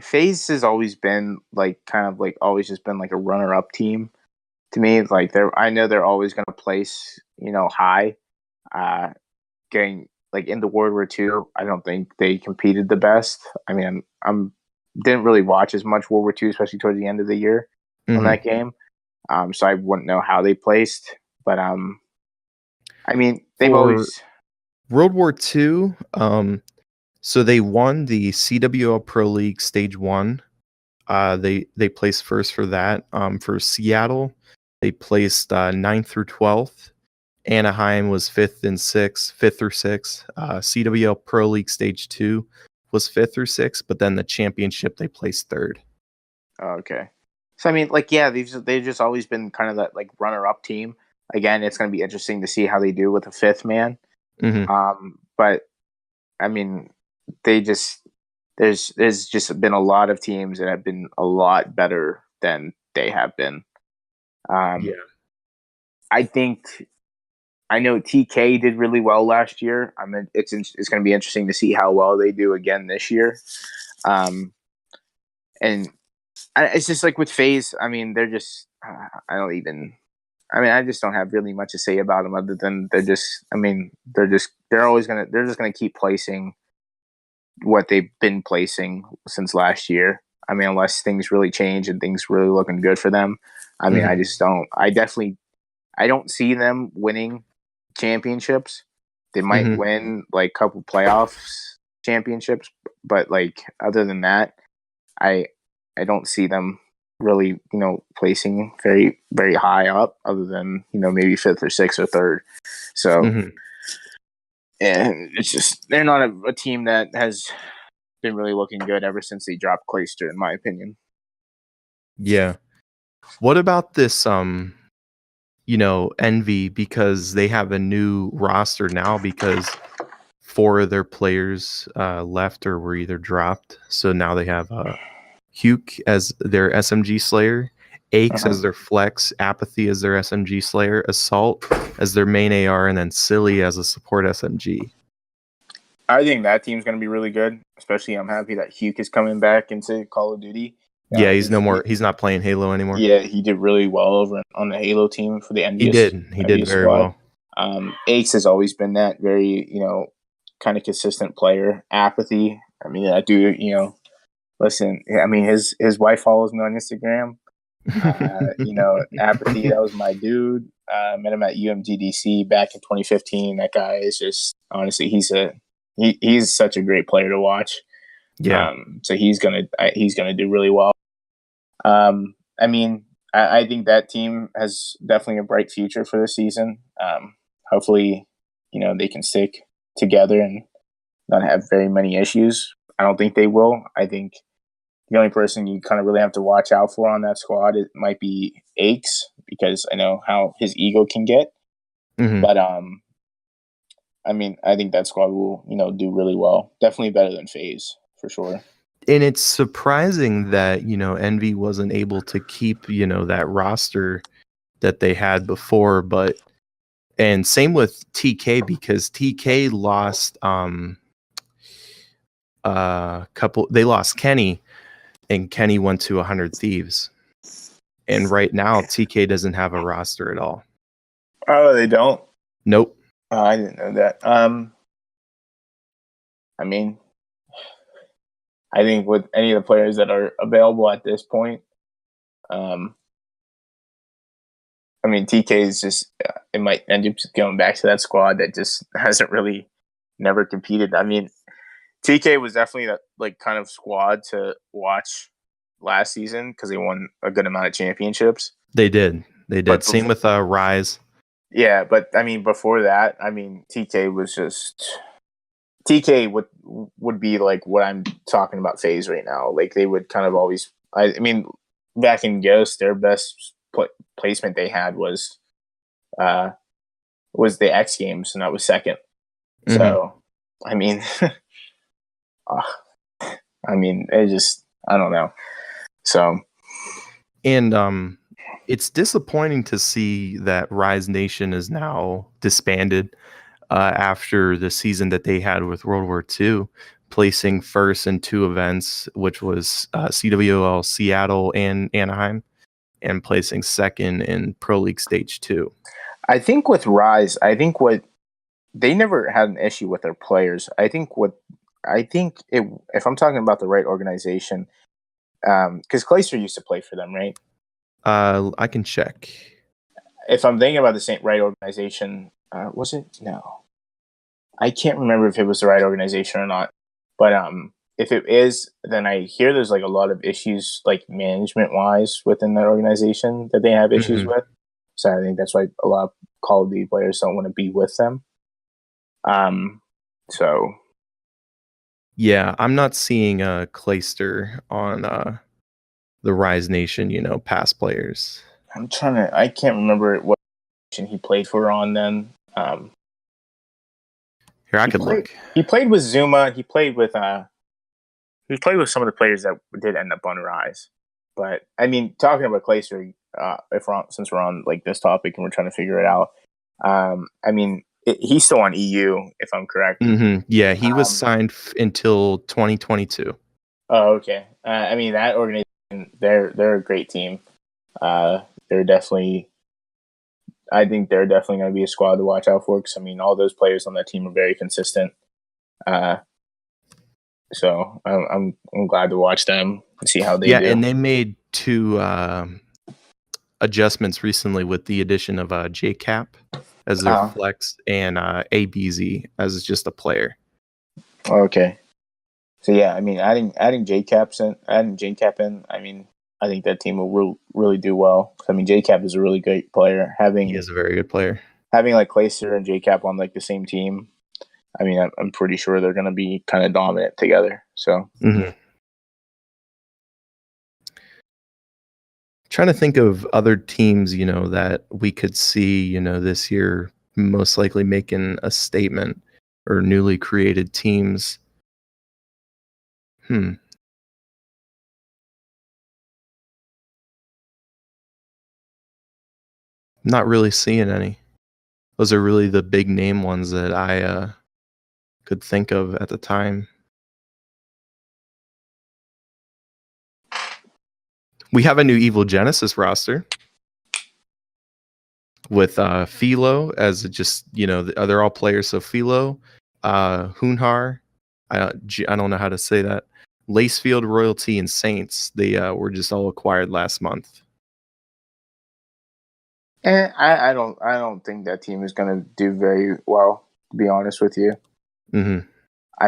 FaZe has always been like always just been like a runner-up team to me. Like I know they're always going to place high. Getting like into World War II, I don't think they competed the best. I mean, I'm didn't really watch as much World War II, especially towards the end of the year on that game. So I wouldn't know how they placed, but I mean, they've always World War II. So they won the CWL Pro League Stage 1. They placed first for that. For Seattle, they placed 9th through 12th. Anaheim was 5th through 6th. CWL Pro League Stage 2 was 5th through 6th, but then the championship they placed 3rd. Okay. So I mean, like, yeah, they've just always been kind of that like runner-up team. Again, it's going to be interesting to see how they do with a fifth man. Mm-hmm. But I mean, there's just been a lot of teams that have been a lot better than they have been. Yeah. I know TK did really well last year. I mean, it's going to be interesting to see how well they do again this year. And it's just like with FaZe. I mean, they're just I just don't have really much to say about them other than they're just gonna keep placing what they've been placing since last year. I mean, unless things really change and things really looking good for them. I mean, I don't see them winning championships. They might win like a couple playoffs championships, but like other than that, I don't see them really, placing very, very high up other than, maybe 5th or 6th or 3rd. So, and it's just, they're not a team that has been really looking good ever since they dropped Clayster, in my opinion. Yeah. What about this, Envy, because they have a new roster now because 4 of their players left or were either dropped. So now they have Huke as their SMG Slayer, Aches as their Flex, Apathy as their SMG Slayer, Assault as their main AR, and then Silly as a support SMG. I think that team's going to be really good. Especially, I'm happy that Huke is coming back into Call of Duty. Yeah, he's not playing Halo anymore. Yeah, he did really well over on the Halo team for the Envious. He did very well. Aches has always been that very, kind of consistent player. Apathy, I mean, that dude, listen, I mean, his wife follows me on Instagram. Apathy, that was my dude. Met him at UMGDC back in 2015. That guy is just, honestly, he's such a great player to watch. Yeah. So he's gonna do really well. I mean, I think that team has definitely a bright future for this season. Hopefully, they can stick together and not have very many issues. I don't think they will. I think the only person you kind of really have to watch out for on that squad, it might be Aches, because I know how his ego can get. Mhm. But I mean, I think that squad will, do really well. Definitely better than FaZe for sure. And it's surprising that, Envy wasn't able to keep, that roster that they had before, and same with TK, because TK lost they lost Kenny, and Kenny went to 100 Thieves. And right now TK doesn't have a roster at all. Oh, they don't? Nope. Oh, I didn't know that. I mean, I think with any of the players that are available at this point, I mean, TK is just, it might end up just going back to that squad that just hasn't really never competed. I mean, TK was definitely that like kind of squad to watch last season because they won a good amount of championships. They did. But Same with Rise. Yeah, but I mean, before that, I mean, TK was just TK would be like what I'm talking about FaZe right now. Like they would kind of always. I mean, back in Ghost, their best placement they had was the X Games, and that was second. Mm-hmm. So, I mean, it just I don't know. So, and it's disappointing to see that Rise Nation is now disbanded after the season that they had with World War II, placing first in 2 events, which was CWL Seattle and Anaheim, and placing second in Pro League Stage 2. I think with Rise, what they never had an issue with their players. If I'm talking about the right organization, because Clayster used to play for them, right? I can check. If I'm thinking about the same right organization, was it? No, I can't remember if it was the right organization or not. But if it is, then I hear there's like a lot of issues, like management wise, within that organization that they have issues with. So I think that's why a lot of Call of Duty players don't want to be with them. So yeah, I'm not seeing Clayster on the Rise Nation, past players. I can't remember what he played for on then. Here, I could look. He played with Zuma. He played with some of the players that did end up on Rise. But I mean, talking about Clayster, since we're on like this topic and we're trying to figure it out, I mean, he's still on EU, if I'm correct. Mm-hmm. Yeah, he was signed until 2022. Oh, okay. I mean, that organization, they're a great team. They're definitely. I think they're definitely going to be a squad to watch out for because I mean, all those players on that team are very consistent. So I'm glad to watch them and see how they do. Yeah, and they made 2 adjustments recently with the addition of JCap as their flex and ABZ as just a player. Okay. So yeah, I mean, adding JCap in, I mean, I think that team will really do well. I mean, JCap is a really great player. He is a very good player. Having like Clayster and JCap on like the same team, I mean, I'm pretty sure they're going to be kind of dominant together. So, Trying to think of other teams, that we could see, this year most likely making a statement or newly created teams. Not really seeing any. Those are really the big name ones that I could think of at the time. We have a new Evil Genesis roster with Philo as just, they're all players. So Philo, Hunhar, I don't know how to say that. Lacefield, Royalty, and Saints. They were just all acquired last month. I don't think that team is going to do very well, to be honest with you. I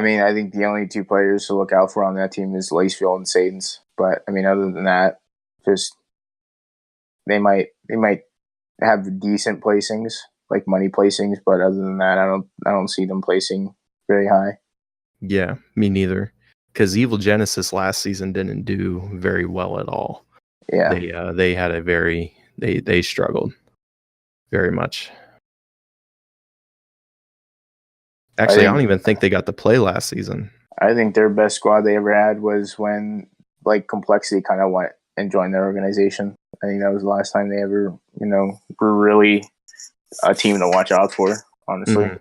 mean, I think the only 2 players to look out for on that team is Lacefield and Saints. But I mean, other than that, just they might have decent placings, like money placings. But other than that, I don't see them placing very high. Yeah, me neither. because Evil Genesis last season didn't do very well at all. Yeah. They had a very they struggled very much. Actually, I don't even think they got to play last season. I think their best squad they ever had was when like Complexity kind of went and joined their organization. I think that was the last time they ever, were really a team to watch out for, honestly. Mm-hmm.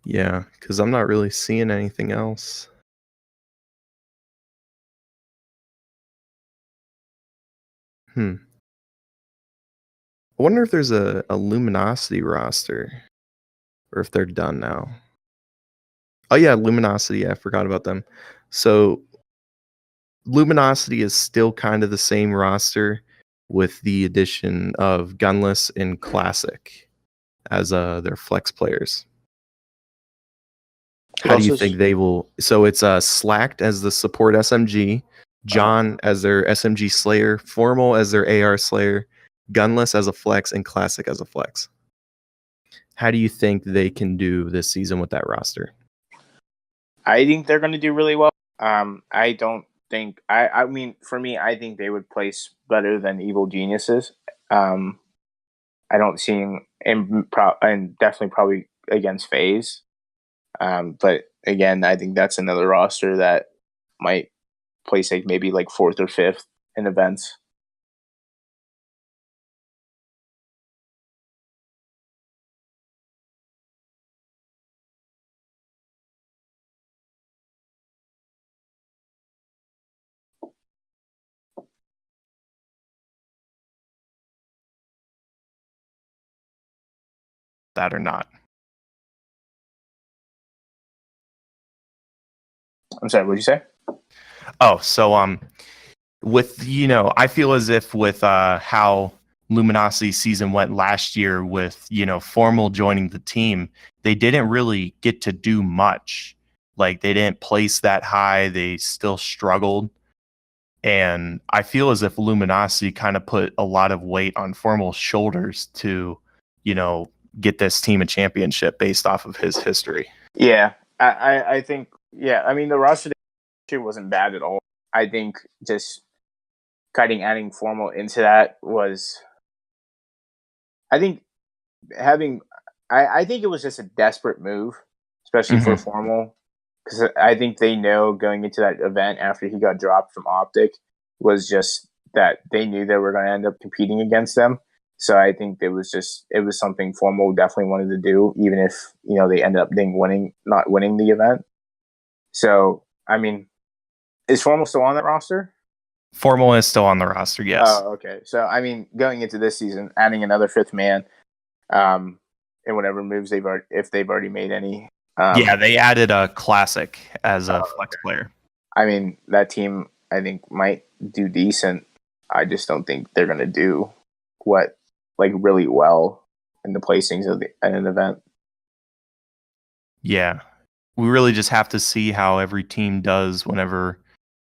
Yeah, because I'm not really seeing anything else. I wonder if there's a Luminosity roster, or if they're done now. Oh yeah, Luminosity. I forgot about them. So Luminosity is still kind of the same roster with the addition of Gunless and Classic as their flex players. How do you think they will? So it's Slacked as the support SMG, John as their SMG Slayer, Formal as their AR Slayer, Gunless as a flex, and Classic as a flex. How do you think they can do this season with that roster? I think they're going to do really well. I don't think I mean, for me, I think they would place better than Evil Geniuses. I don't see him and definitely probably against FaZe. But again, I think that's another roster that might place like maybe like 4th or 5th in events. That or not? I'm sorry, what did you say? Oh, so with I feel as if with how Luminosity season went last year with Formal joining the team, they didn't really get to do much. Like they didn't place that high, they still struggled. And I feel as if Luminosity kind of put a lot of weight on Formal's shoulders to, get this team a championship based off of his history. Yeah, I think, I mean, the roster wasn't bad at all. I think just adding Formal into that was, I think I think it was just a desperate move, especially for Formal, because I think they know going into that event after he got dropped from Optic was just that they knew they were going to end up competing against them. So I think it was something Formal definitely wanted to do, even if they ended up not winning the event. So I mean, is Formal still on that roster? Formal is still on the roster, yes. Oh, okay. So I mean, going into this season, adding another 5th man, and whatever moves if they've already made any. Yeah, they added a Classic as a flex player. I mean, that team I think might do decent. I just don't think they're going to do really well in the placings of an event. Yeah, we really just have to see how every team does whenever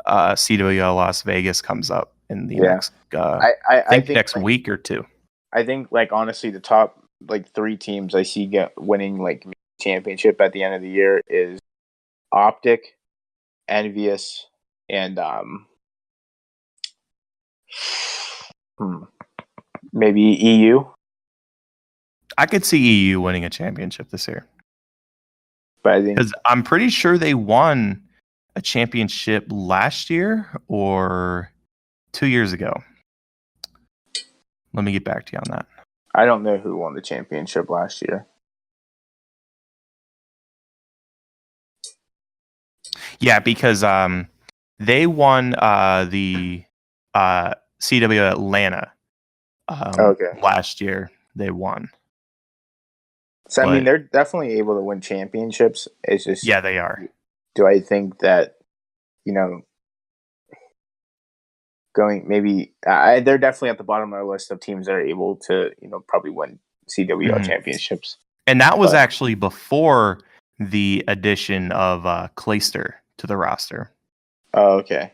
CWL Las Vegas comes up in the next I think next week or two. I think honestly the top 3 teams I see winning championship at the end of the year is Optic, Envious, and maybe EU. I could see EU winning a championship this year. But I think, because I'm pretty sure they won a championship last year or 2 years ago. Let me get back to you on that. I don't know who won the championship last year. Yeah, because they won the CW Atlanta last year. They won. So I mean, they're definitely able to win championships. It's just, yeah, they are. Do I think that they're definitely at the bottom of our list of teams that are able to probably win CWL championships. And that was actually before the addition of Clayster to the roster. Oh, okay.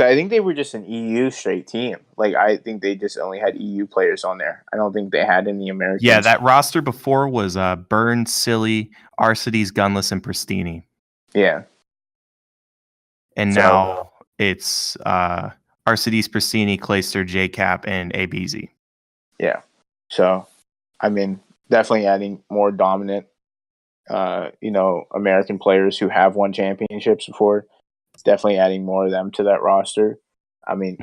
I think they were just an EU straight team. Like I think they just only had EU players on there. I don't think they had any Yeah, Americans. that roster before was Burn, Silly, Arcides, Gunless, and Pristini. Yeah. And So now it's Arcides, Pristini, Clayster, JCap, and ABZ. yeah. So I mean, definitely adding more dominant, American players who have won championships before. Definitely adding more of them to that roster. I mean,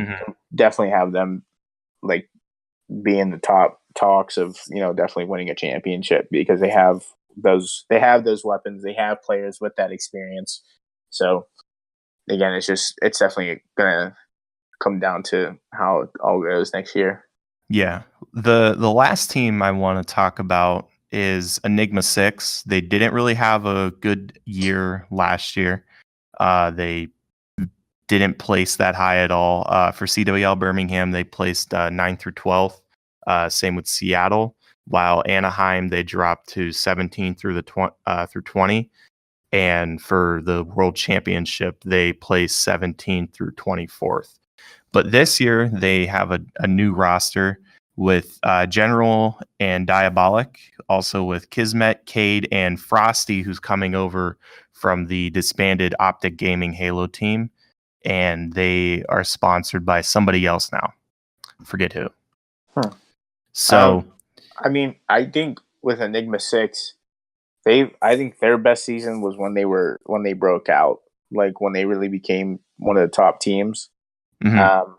definitely have them like be in the top talks of definitely winning a championship because they have those weapons, they have players with that experience. So again, it's definitely gonna come down to how it all goes next year. Yeah. The last team I want to talk about is Enigma 6. They didn't really have a good year last year. They didn't place that high at all. For CWL Birmingham, they placed 9th through 12th. Same with Seattle. While Anaheim, they dropped to 17 through 20. And for the World Championship, they placed 17 through 24th. But this year, they have a new roster with General and Diabolic, also with Kismet, Cade, and Frosty, who's coming over from the disbanded Optic Gaming Halo team. And they are sponsored by somebody else now. Forget who. So, I mean, I think with Enigma 6, I think their best season was when they broke out, like when they really became one of the top teams. Um,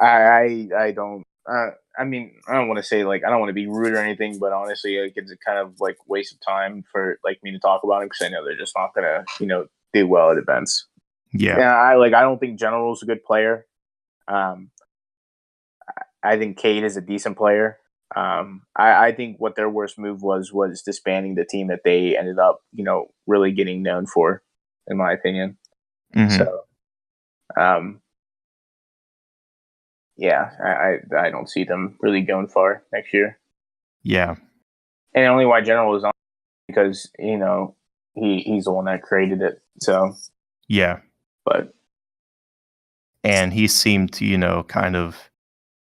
I don't. I mean, I don't want to say like I don't want to be rude or anything, but honestly, like, it's a kind of like waste of time for like me to talk about it because I know they're just not gonna do well at events. yeah. Yeah, I don't think General's a good player. Um, I think Cade is a decent player. I think what their worst move was disbanding the team that they ended up, really getting known for, in my opinion. So, um, yeah, I don't see them really going far next year. Yeah. And the only why General is on because he's the one that created it. So Yeah. but And he seemed to, kind of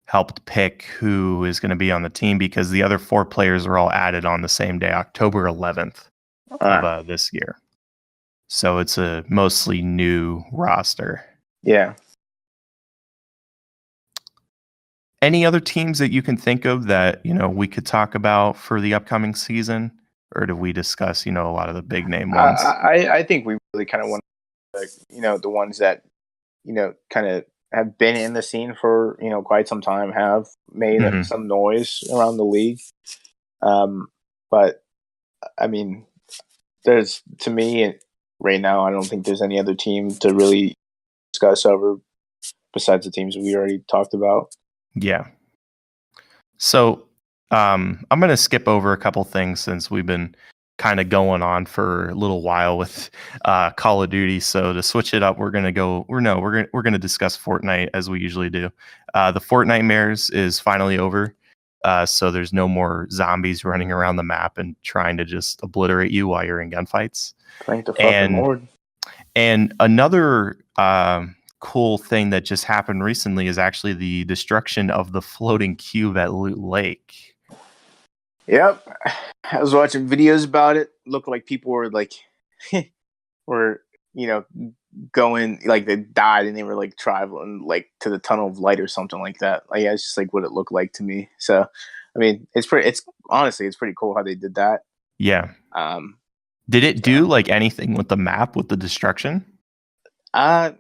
helped pick who is going to be on the team because the other 4 players are all added on the same day, October 11th of this year. So it's a mostly new roster. yeah. Any other teams that you can think of that, we could talk about for the upcoming season? Or do we discuss, a lot of the big name ones? I think we really kind of want the ones that kind of have been in the scene for quite some time, have made some noise around the league. But I mean, there's to me right now, I don't think there's any other team to really discuss over besides the teams we already talked about. Yeah. So I'm going to skip over a couple things since we've been kind of going on for a little while with Call of Duty. So to switch it up, we're going to discuss Fortnite as we usually do. The Fortnite Mares is finally over. So there's no more zombies running around the map and trying to just obliterate you while you're in gunfights. Thank the fucking Lord. And another cool thing that just happened recently is actually the destruction of the floating cube at Loot Lake. Yep. I was watching videos about it. Looked like people were like going like they died and they were like traveling like to the tunnel of light or something like that. Like it's just like what it looked like to me. So I mean it's honestly pretty cool how they did that. Yeah. Did it do like anything with the map with the destruction? I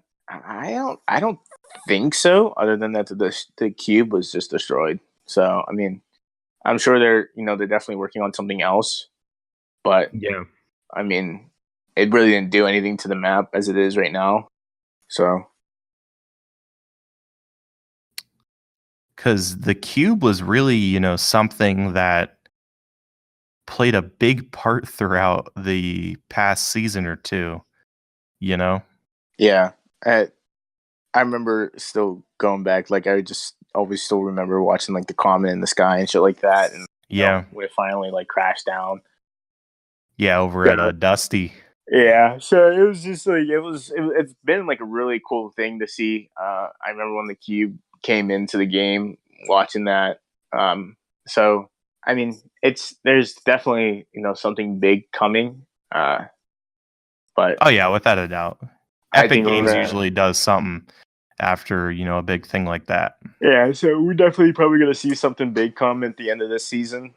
don't think so, other than that the cube was just destroyed. So I mean I'm sure they're definitely working on something else. But yeah, I mean, it really didn't do anything to the map as it is right now. So, because the cube was really, something that played a big part throughout the past season or two. Yeah, I remember still going back. Like I just always still remember watching like the Comet in the sky and shit like that. And when it finally like crashed down. Yeah, over at Dusty. Yeah, so it was just like it's been like a really cool thing to see. I remember when the cube came into the game, watching that. Um, so I mean, there's definitely something big coming. But Oh yeah, without a doubt. I Epic think we're Games gonna usually does something after, a big thing like that. yeah. So we're definitely probably gonna see something big come at the end of this season.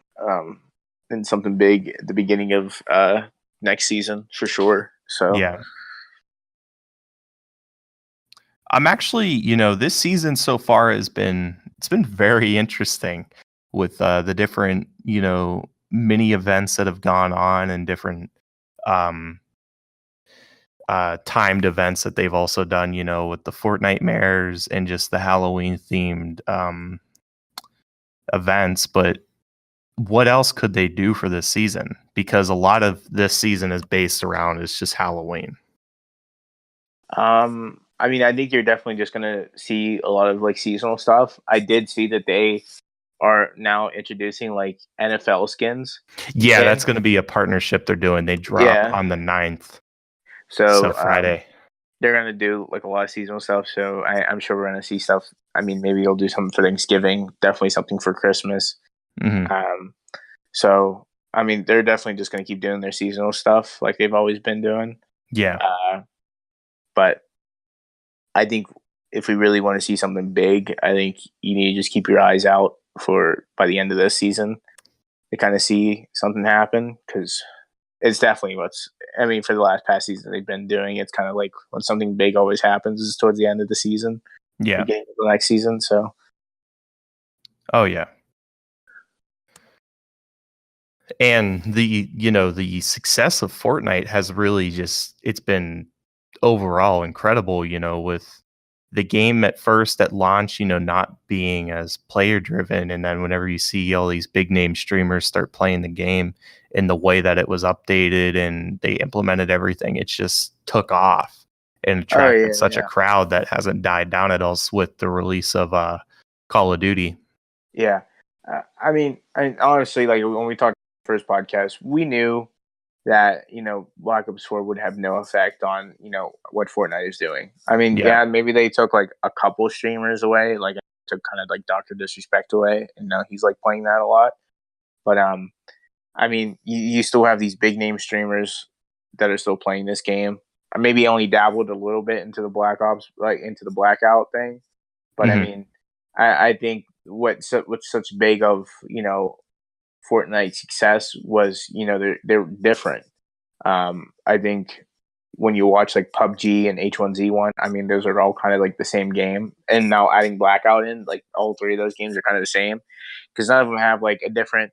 And something big at the beginning of next season for sure. So Yeah. I'm actually, this season so far it's been very interesting with the different, mini events that have gone on and different um timed events that they've also done, with the Fortnite mares and just the Halloween themed events. But what else could they do for this season? Because a lot of this season is based around it's just Halloween. I mean, I think you're definitely just gonna see a lot of like seasonal stuff. I did see that they are now introducing like NFL skins Yeah, in. that's going to be a partnership they're doing. They drop Yeah. on the 9th, so So Friday. they're gonna do like a lot of seasonal stuff. So I'm sure we're gonna see stuff. I mean, maybe they'll do something for Thanksgiving. Definitely something for Christmas. Hmm. Um, so I mean, they're definitely just gonna keep doing their seasonal stuff like they've always been doing. Yeah, Uh, but I think if we really want to see something big, I think you need to just keep your eyes out for by the end of this season to kind of see something happen because it's definitely what's. I mean, for the last past season they've been doing. It's kind of like when something big always happens is towards the end of the season, yeah. beginning of the next season. So, Oh yeah. And the success of Fortnite has really just it's been overall incredible, with the game at first at launch, not being as player driven. And then whenever you see all these big name streamers start playing the game in the way that it was updated and they implemented everything, it just took off and oh attracted yeah, such a yeah, crowd that hasn't died down at all with the release of Call of Duty. yeah. I mean, honestly, like when we talked first podcast, we knew that Black Ops 4 would have no effect on what Fortnite is doing. I mean, Yeah. yeah, maybe they took like a couple streamers away, like took kind of like Doctor Disrespect away, and now he's like playing that a lot. But I mean, you still have these big name streamers that are still playing this game. Or maybe only dabbled a little bit into the Black Ops, like into the blackout thing. But I Hmm. mean, I think what's such big of Fortnite success was they're different. I think when you watch like PUBG and H1Z1, I mean those are all kind of like the same game. And now adding Blackout in, like all three of those games are kind of the same because none of them have like a different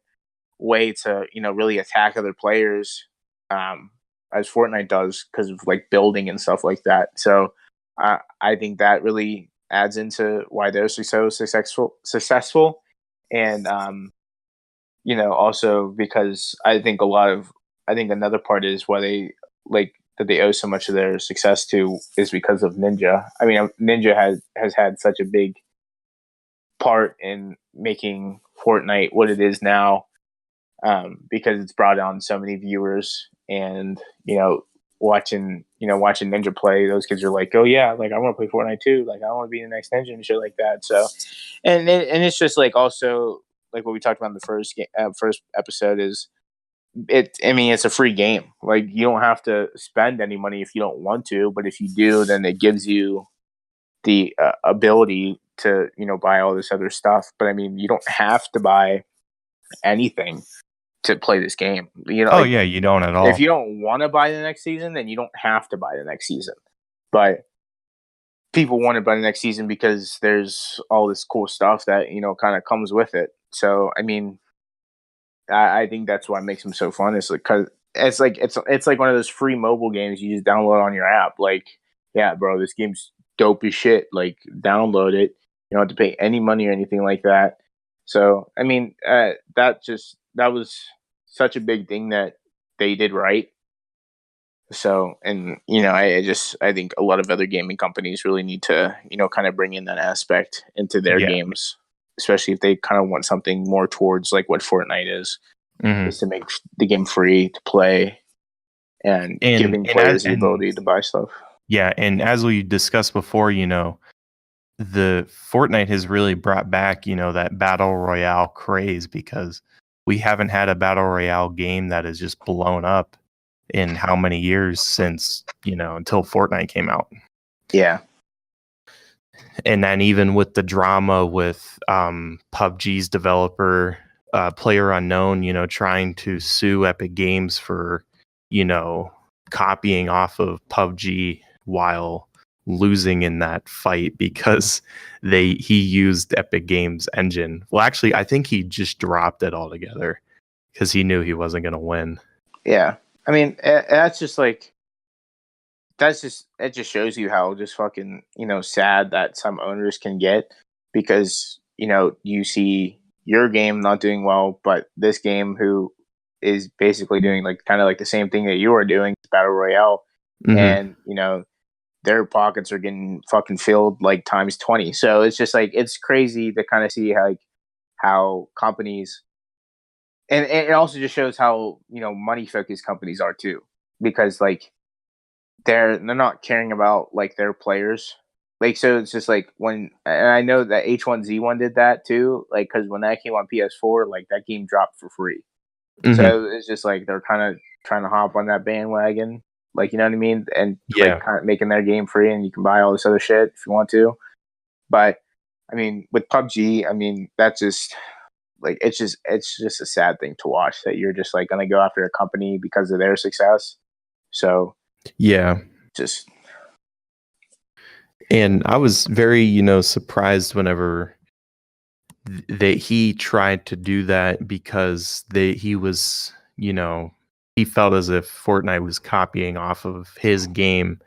way to really attack other players um, as Fortnite does because of like building and stuff like that. So I think that really adds into why they're so successful, and also because I think another part is why they like that they owe so much of their success to is because of Ninja. I mean, Ninja has had such a big part in making Fortnite what it is now, because it's brought on so many viewers, and watching Ninja play, those kids are like, oh yeah, like I want to play Fortnite too, like I want to be the next Ninja and shit like that. So, and it's just like also like what we talked about in the first episode is it. I mean, it's a free game. Like you don't have to spend any money if you don't want to, but if you do, then it gives you the ability to buy all this other stuff. But I mean, you don't have to buy anything to play this game. Oh Like yeah, you don't at if you all. don't want to buy the next season, then you don't have to buy the next season. But people want to buy the next season because there's all this cool stuff that kind of comes with it. So I mean, I think that's what makes them so fun. It's like cause it's like one of those free mobile games you just download on your app. Like, yeah, bro, this game's dope as shit. Like, download it. You don't have to pay any money or anything like that. So, I mean, that was such a big thing that they did right. So, and I think a lot of other gaming companies really need to kind of bring in that aspect into their Yeah. games, especially if they kind of want something more towards like what Fortnite is Hmm. to make the game free to play and and giving and as, players the ability to buy stuff. yeah, and as we discussed before, the Fortnite has really brought back, that battle royale craze, because we haven't had a battle royale game that has just blown up in how many years since, until Fortnite came out. Yeah. And then even with the drama with PUBG's developer, Player Unknown, trying to sue Epic Games for, copying off of PUBG while losing in that fight because he used Epic Games engine. Well, actually, I think he just dropped it altogether because he knew he wasn't going to win. Yeah. I mean, that's just like, it just shows you how just fucking, sad that some owners can get, because, you see your game not doing well, but this game, who is basically doing like kind of like the same thing that you are doing, battle royale, and their pockets are getting fucking filled like times 20. So it's just like, it's crazy to kind of see how companies, and it also just shows how, money focused companies are too, because like they're not caring about like their players. Like, so it's just like, when, and I know that H1Z1 did that too, like, because when that came on PS4, like that game dropped for free. So it's just like they're kind of trying to hop on that bandwagon, like, you know what I mean, and Yeah. like kind of making their game free, and you can buy all this other shit if you want to. But I mean, with PUBG, I mean, that's just like, it's just a sad thing to watch, that you're just like gonna go after a company because of their success. So Yeah. just, And I was very, surprised whenever that he tried to do that, because he was, he felt as if Fortnite was copying off of his game.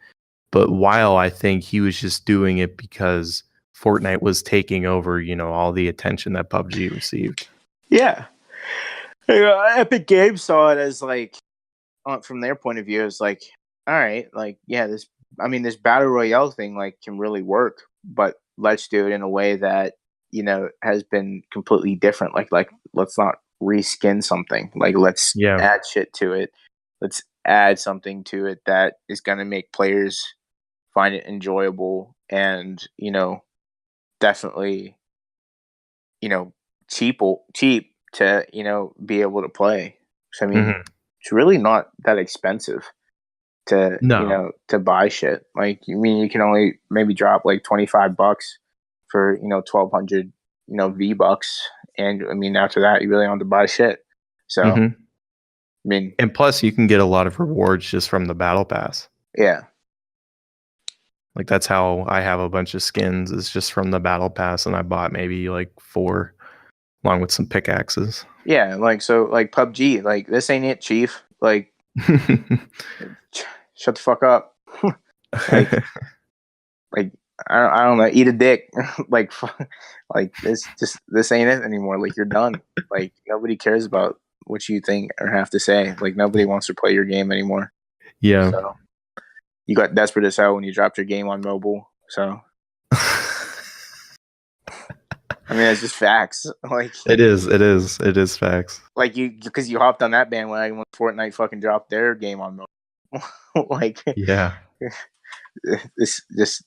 But while I think he was just doing it because Fortnite was taking over, all the attention that PUBG received. yeah. Epic Games saw it as like, from their point of view, it's like, all right, like, yeah, this battle royale thing like can really work, but let's do it in a way that, has been completely different. Like let's not reskin something. Like, let's Yeah. add shit to it. Let's add something to it that is going to make players find it enjoyable, and, definitely, you know, cheap to, be able to play. So I mean, it's really not that expensive to, No. to buy shit. Like, you mean, you can only maybe drop like $25 for, 1,200, V-bucks, and I mean, after that you really don't have to buy shit. So I mean, And plus you can get a lot of rewards just from the battle pass. yeah. Like, that's how I have a bunch of skins, is just from the battle pass, and I bought maybe like 4 along with some pickaxes. Yeah, like, so like PUBG, like, this ain't it, chief. Like, shut the fuck up. like like I don't know, eat a dick. like like, this ain't it anymore. Like, you're done. Like, nobody cares about what you think or have to say. Like, nobody wants to play your game anymore. Yeah. So you got desperate as hell when you dropped your game on mobile. So I mean, it's just facts. Like, It is facts. like, because you hopped on that bandwagon when Fortnite fucking dropped their game on mobile. Like, Yeah. this just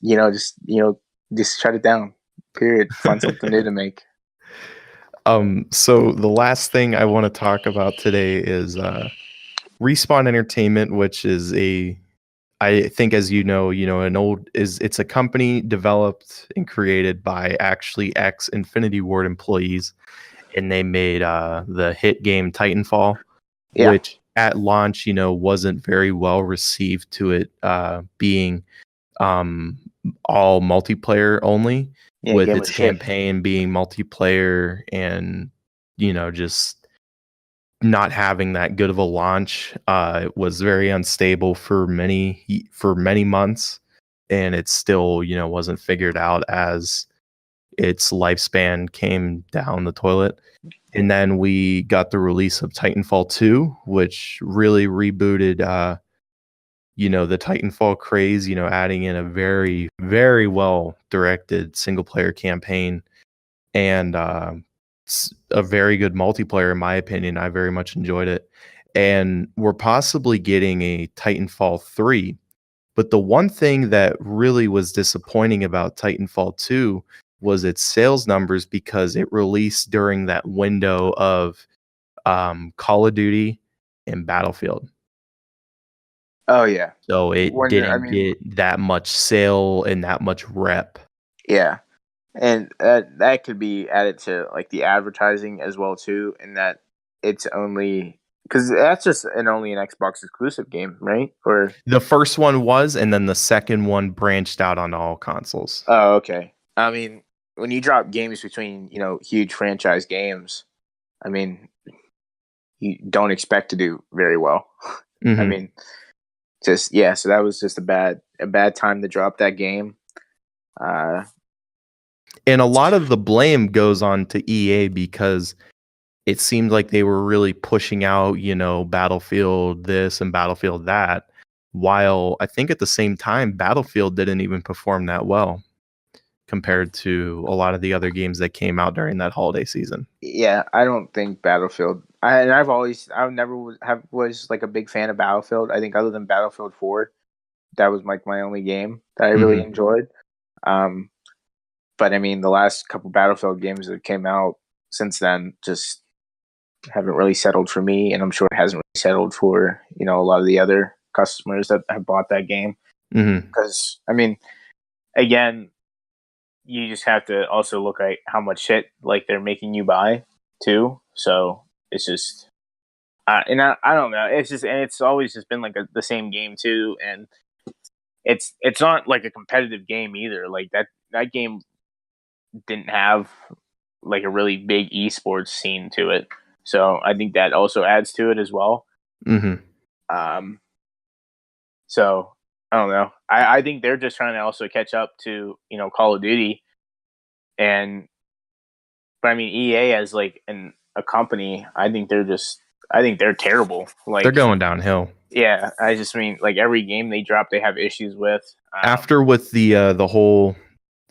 shut it down. Period. Find something new to make. So the last thing I want to talk about today is Respawn Entertainment, which is I think, as it's a company developed and created by actually ex Infinity Ward employees, and they made the hit game Titanfall, Yeah. which at launch, wasn't very well received, to it being all multiplayer only, Yeah, with game its was shit. campaign being multiplayer, and just not having that good of a launch. It was very unstable for many months, and it still wasn't figured out as its lifespan came down the toilet. And then we got the release of Titanfall 2, which really rebooted the Titanfall craze, adding in a very, very well directed single player campaign, and a very good multiplayer, in my opinion. I very much enjoyed it. and we're possibly getting a Titanfall 3. But the one thing that really was disappointing about Titanfall 2 was its sales numbers because it released during that window of Call of Duty and Battlefield. Oh yeah. So it When I didn't mean, get that much sale and that much rep. yeah, and that could be added to like the advertising as well too, and that it's only because that's just only an Xbox exclusive game, right? Or The first one was, and then the second one branched out on all consoles. oh, okay. I mean, when you drop games between huge franchise games, I mean, you don't expect to do very well. I Mm-hmm. mean, just yeah. So that was just a bad time to drop that game. Uh, And a lot of the blame goes on to EA because it seemed like they were really pushing out, Battlefield this and Battlefield that, while I think at the same time, Battlefield didn't even perform that well compared to a lot of the other games that came out during that holiday season. yeah, I don't think Battlefield. I've never was like a big fan of Battlefield. I think other than Battlefield 4, that was like my only game that I really Mm-hmm. enjoyed. Um, but I mean, the last couple Battlefield games that came out since then just haven't really settled for me, and I'm sure it hasn't really settled for a lot of the other customers that have bought that game. Mm-hmm. Because I mean, again, you just have to also look at how much shit like they're making you buy too. So it's just, and I don't know. It's just, and it's always just been like the same game too, and it's not like a competitive game either. Like that game didn't have like a really big esports scene to it. So I think that also adds to it as well. Mm-hmm. Um, so I don't know. I think they're just trying to also catch up to Call of Duty, and but I mean EA as like a company, I think they're terrible. They're Like going downhill. yeah, I just mean like every game they drop, they have issues with. After with the whole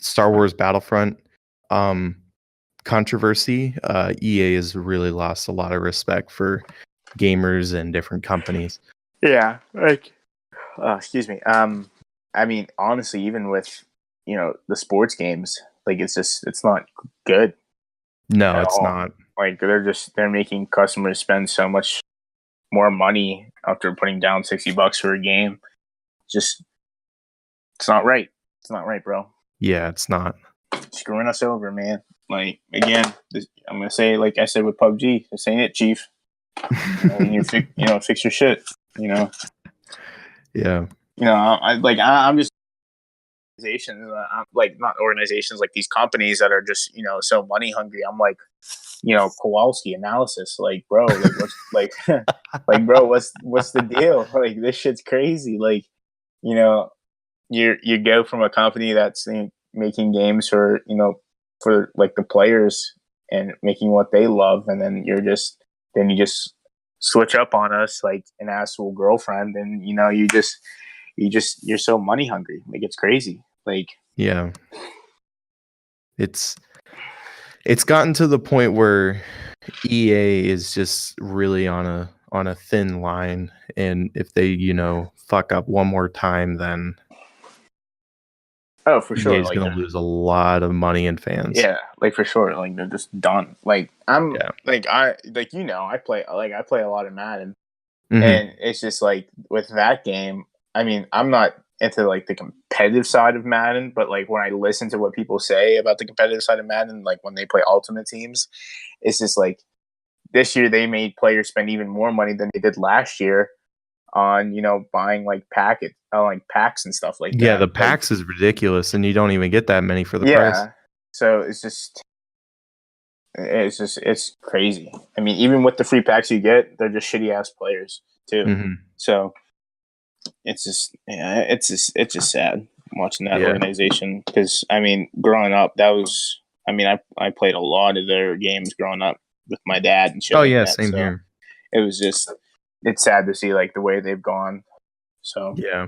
Star Wars Battlefront um, controversy, EA has really lost a lot of respect for gamers and different companies. Yeah, like excuse me. I mean honestly, even with the sports games, like it's not good No, at it's all. not. Like they're making customers spend so much more money after putting down $60 for a game. Just it's not right. It's not right, bro. Yeah, it's not. Screwing us over, man. Like again, I'm gonna say, like I said with PUBG, this ain't it, Chief. Fix your shit. Yeah. I'm just organizations, like not organizations, like these companies that are just so money hungry. I'm like, Kowalski analysis, like bro, like what's like, like bro, what's the deal? Like this shit's crazy. Like, you know, you go from a company that's making games for like the players and making what they love, and then you just switch up on us like an asshole girlfriend, and you're so money hungry. Like it's crazy. Like Yeah. It's gotten to the point where EA is just really on a thin line, and if they, fuck up one more time, then oh, for EA sure. is Like going to lose a lot of money and fans. yeah, like for sure. Like they're just done. Like Yeah. I play a lot of Madden, Hmm. and it's just like with that game. I mean, I'm not into like the competitive side of Madden, but like when I listen to what people say about the competitive side of Madden, like when they play Ultimate Teams, it's just like this year they made players spend even more money than they did last year on buying like packs and stuff like Yeah, that. the Like packs is ridiculous, and you don't even get that many for the price. yeah, so it's crazy. I mean, even with the free packs you get, they're just shitty ass players too. Hmm. So it's just sad watching that Yeah. organization because I mean, growing up, I played a lot of their games growing up with my dad and shit Oh like yeah, that. same So here. it was just it's sad to see like the way they've gone. So Yeah.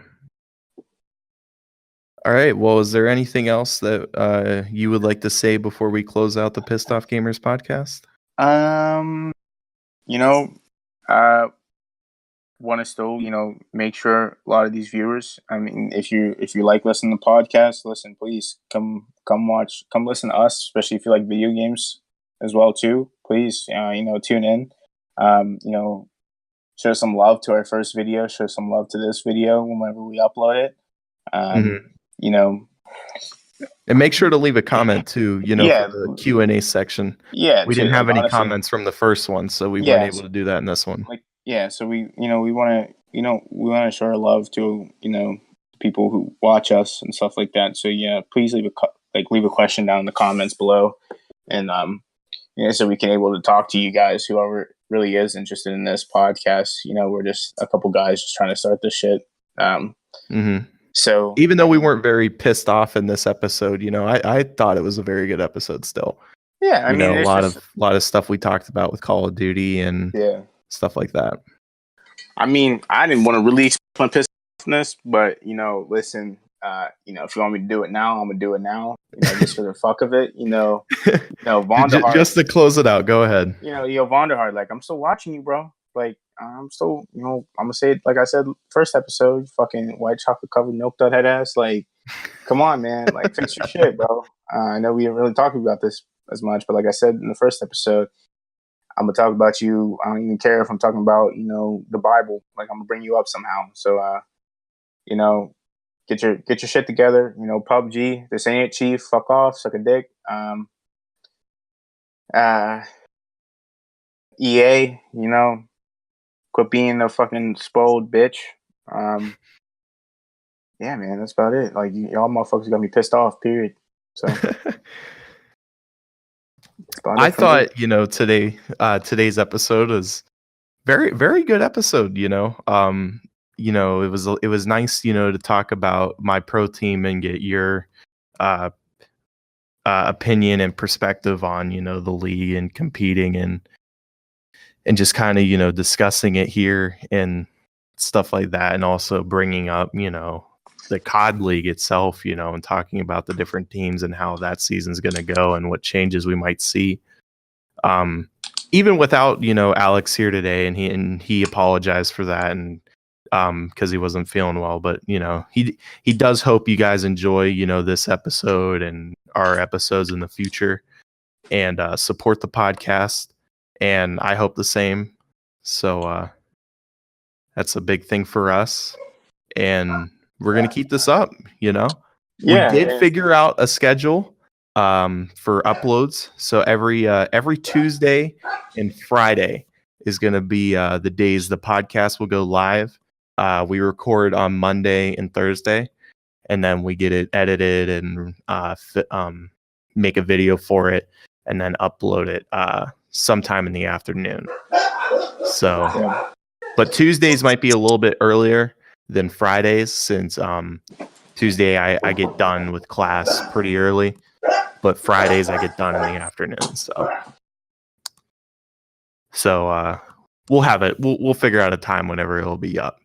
All right. Well, is there anything else that you would like to say before we close out the Pissed Off Gamers podcast? um, you know, uh, want to still, make sure a lot of these viewers. I mean, if you like listening to podcasts, listen, please come listen to us, especially if you like video games as well too. Please, tune in. Show some love to our first video. Show some love to this video whenever we upload it. You know, And make sure to leave a comment too, yeah, for the Q&A section. yeah. We didn't Like, have any honestly, comments from the first one, so we weren't yeah, able to do that in this one. So we want to show our love to people who watch us and stuff like that. So yeah, please leave a question down in the comments below, and so we can able to talk to you guys, whoever really is interested in this podcast. We're just a couple guys just trying to start this shit. So even though we weren't very pissed off in this episode, I thought it was a very good episode still. Yeah, I mean, a lot of stuff we talked about with Call of Duty and stuff like that. I mean, I didn't want to release my pissedness, but listen, if you want me to do it now, I'm gonna do it now. Just for the fuck of it. Vonderhaar, just to close it out. Go ahead. Vonderhaar, like, I'm still watching you, bro. Like, I'm still, I'm gonna say it like I said first episode. Fucking white chocolate covered milk dud head ass. Like, come on, man. Like, fix your shit, bro. I know we didn't really talk about this as much, but like I said in the first episode, I'm gonna talk about you. I don't even care if I'm talking about the Bible. Like, I'm gonna bring you up somehow. So get your shit together. PUBG. This ain't it, Chief. Fuck off. Suck a dick. EA. Quit being a fucking spoiled bitch. Yeah, man. That's about it. Like, y'all motherfuckers got me pissed off. Period. So. I thought, today's episode was very, very good episode. It was nice, to talk about my pro team and get your opinion and perspective on, the league and competing and just kind of, discussing it here and stuff like that. And also bringing up, the COD League itself, and talking about the different teams and how that season's going to go and what changes we might see. Even without, Alex here today, and he apologized for that, and because he wasn't feeling well, but he does hope you guys enjoy, this episode and our episodes in the future, and support the podcast, and I hope the same. So that's a big thing for us, and we're gonna keep this up. We did figure out a schedule for uploads. So every Tuesday and Friday is gonna be the days the podcast will go live. We record on Monday and Thursday, and then we get it edited and make a video for it, and then upload it sometime in the afternoon. So, but Tuesdays might be a little bit earlier than Fridays, since Tuesday I get done with class pretty early, but Fridays I get done in the afternoon. So we'll have it. We'll figure out a time whenever it'll be up.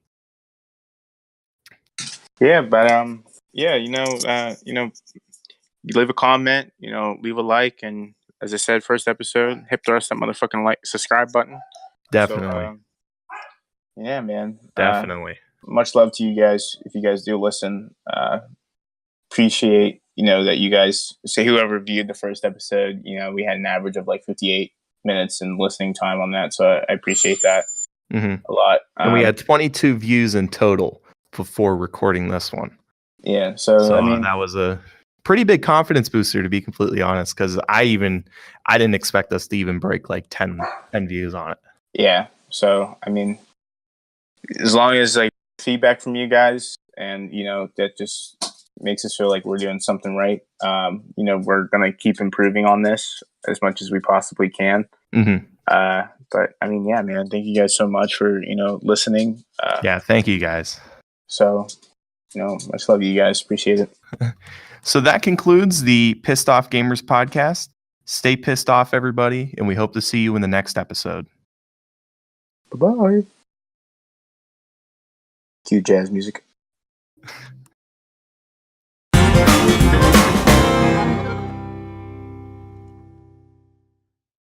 Yeah, but you leave a comment, leave a like, and as I said, first episode, hit thrust that motherfucking like subscribe button. Definitely. So, yeah, man. Definitely. Much love to you guys if you guys do listen. Appreciate that you guys say whoever viewed the first episode. We had an average of like 58 minutes in listening time on that, so I appreciate that a lot. And we had 22 views in total before recording this one. Yeah, so I mean, that was a pretty big confidence booster, to be completely honest, because I didn't expect us to even break like 10 views on it. Yeah, so I mean, as long as like feedback from you guys, and that just makes us feel like we're doing something right. We're gonna keep improving on this as much as we possibly can. But I mean, yeah, man, thank you guys so much for listening. Yeah, thank you guys. So, much love you guys. Appreciate it. So that concludes the Pissed Off Gamers podcast. Stay pissed off, everybody, and we hope to see you in the next episode. Bye-bye. Cue jazz music.